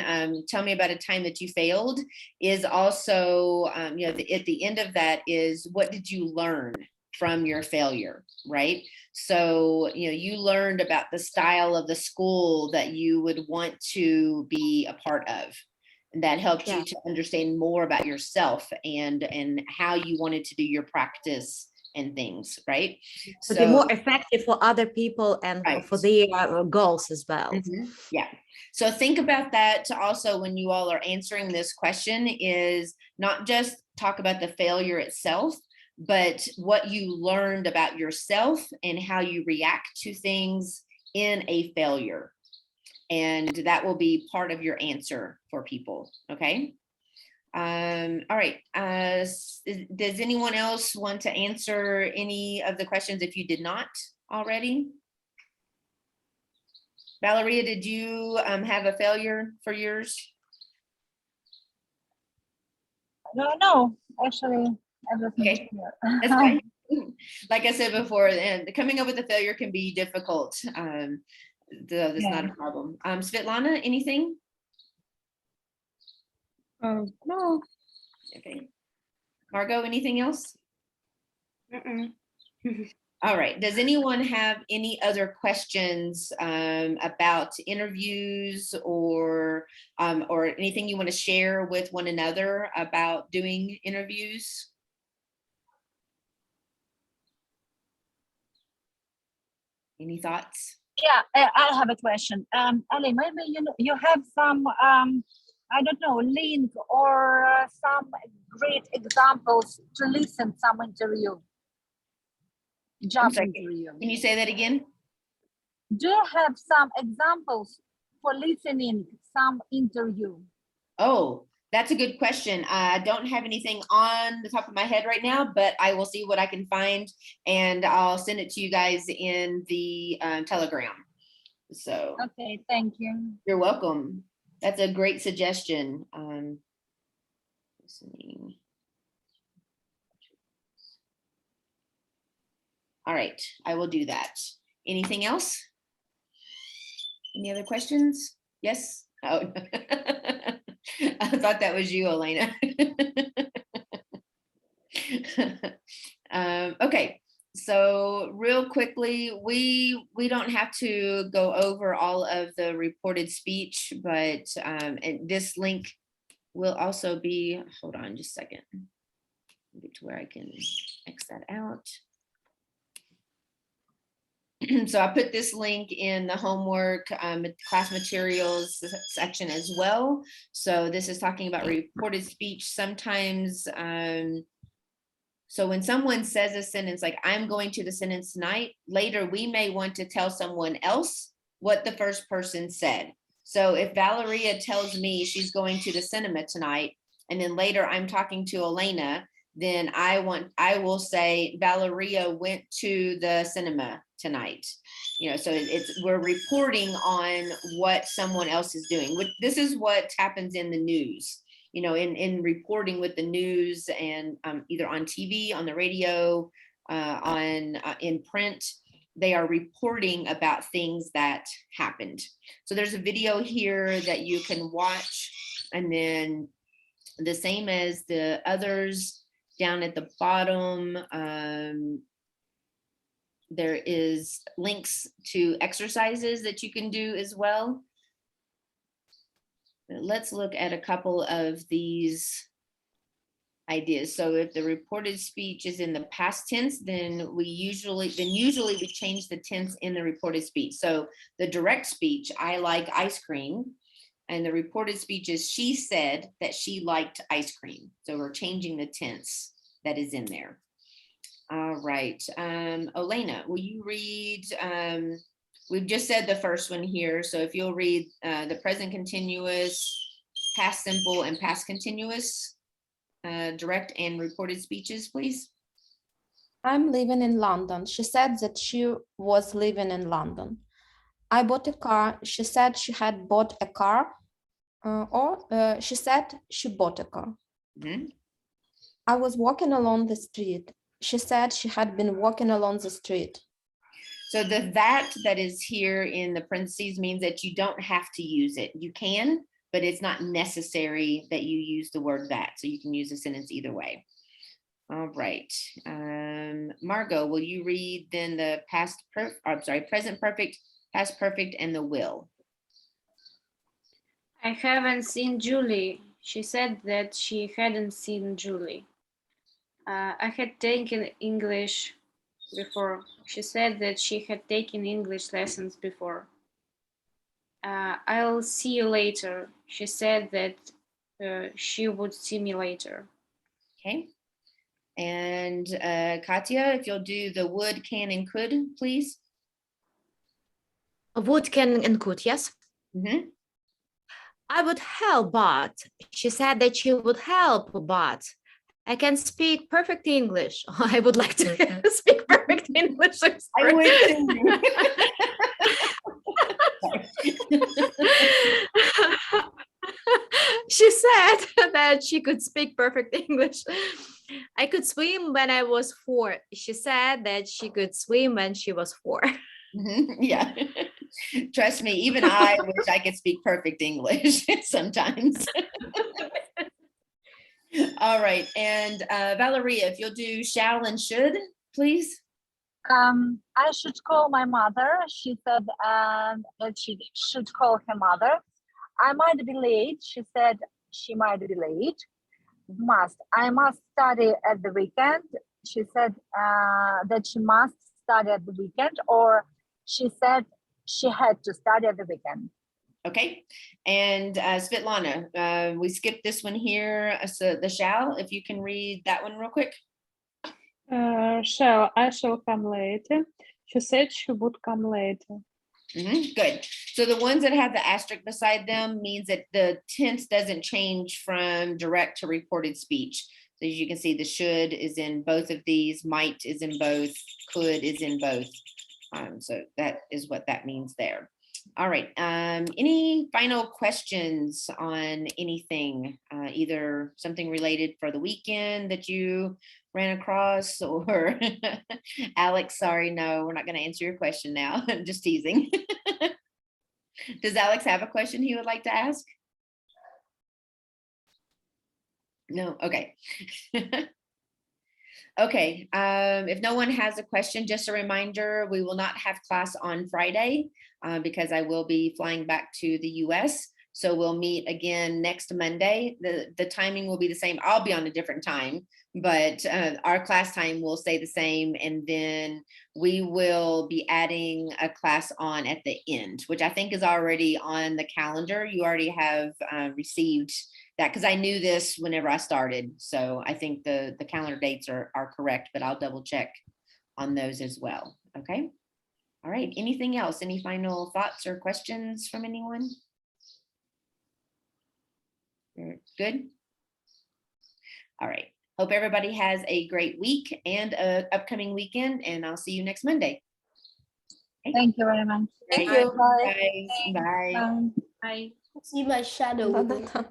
tell me about a time that you failed, is also, at the end of that is, what did you learn from your failure, right? So, you learned about the style of the school that you would want to be a part of. And that helped you to understand more about yourself and how you wanted to do your practice and things, right? So be more effective for other people and for their goals as well. Yeah. So think about that also when you all are answering this question, is not just talk about the failure itself, but what you learned about yourself and how you react to things in a failure. And that will be part of your answer for people. Okay. All right. Does anyone else want to answer any of the questions if you did not already? Valeria, did you have a failure for yours? No, actually, everything is clear. That's fine. Like I said before, and coming up with a failure can be difficult. That's not a problem. Svetlana, anything? No. Okay. Margot, anything else? All right. Does anyone have any other questions about interviews or anything you want to share with one another about doing interviews? Any thoughts? Yeah, I have a question. Ali, maybe you have some I don't know, link or some great examples to listen some interview, job sorry, interview. Can you say that again? Do you have some examples for listening some interview? Oh, that's a good question. I don't have anything on the top of my head right now, but I will see what I can find and I'll send it to you guys in the Telegram. So Okay, thank you. you're welcome. That's a great suggestion. Listening. All right, I will do that. Anything else? Any other questions? Yes? Oh, I thought that was you, Elena. Okay, so real quickly, we don't have to go over all of the reported speech, but and this link will also be, hold on just a second, get to where I can X that out. So I put this link in the homework class materials section as well. So this is talking about reported speech. Sometimes, so when someone says a sentence like, I'm going to the sentence tonight, later we may want to tell someone else what the first person said. So if Valeria tells me she's going to the cinema tonight, and then later I'm talking to Elena, then I will say Valeria went to the cinema tonight. You know, so we're reporting on what someone else is doing. This is what happens in the news, you know, in reporting with the news and either on TV, on the radio, in print. They are reporting about things that happened. So there's a video here that you can watch, and then the same as the others down at the bottom, there is links to exercises that you can do as well. Let's look at a couple of these ideas. So if the reported speech is in the past tense, then usually we change the tense in the reported speech. So the direct speech, I like ice cream, and the reported speech is she said that she liked ice cream. So we're changing the tense that is in there. All right, Elena, will you read, we've just said the first one here. So if you'll read the present continuous, past simple, and past continuous, direct and reported speeches, please. I'm living in London. She said that she was living in London. I bought a car. She said she had bought a car, or she said she bought a car. Mm-hmm. I was walking along the street. She said she had been walking along the street. So the that is here in the parentheses means that you don't have to use it. You can, but it's not necessary that you use the word that. So you can use a sentence either way. All right. Margot, will you read then the present perfect, past perfect, and the will? I haven't seen Julie. She said that she hadn't seen Julie. I had taken English before. She said that she had taken English lessons before. I'll see you later. She said that she would see me later. Okay. And Katya, if you'll do the would, can, and could, please. Would, can, and could, yes. Mm-hmm. I would help, but she said that she would help, but I can speak perfect English. I would like to speak perfect English. I would too. She said that she could speak perfect English. I could swim when I was 4. She said that she could swim when she was 4. Mm-hmm. Yeah. Trust me, even I wish I could speak perfect English sometimes. All right. And Valeria, if you'll do shall and should, please. I should call my mother. She said that she should call her mother. I might be late. She said she might be late. Must. I must study at the weekend. She said that she must study at the weekend, or she said she had to study at the weekend. Okay, and Svetlana, we skipped this one here, so the shall, if you can read that one real quick. I shall come later. She said she would come later. Good. So the ones that have the asterisk beside them means that the tense doesn't change from direct to reported speech. So as you can see, the should is in both of these, might is in both, could is in both. So that is what that means there. All right. Any final questions on anything, either something related for the weekend that you ran across, or Alex, sorry, no, we're not going to answer your question now. I'm just teasing. Does Alex have a question he would like to ask? No, okay. Okay, if no one has a question, just a reminder, we will not have class on Friday because I will be flying back to the US. So we'll meet again next Monday. The timing will be the same. I'll be on a different time, but our class time will stay the same. And then we will be adding a class on at the end, which I think is already on the calendar. You already have received that, because I knew this whenever I started. So I think the calendar dates are correct, but I'll double check on those as well. Okay. All right. Anything else? Any final thoughts or questions from anyone? Good. All right. Hope everybody has a great week and an upcoming weekend, and I'll see you next Monday. Okay. Thank you very much. Thank Bye. you. Bye. Bye. Bye. I See my shadow. Да-да-да.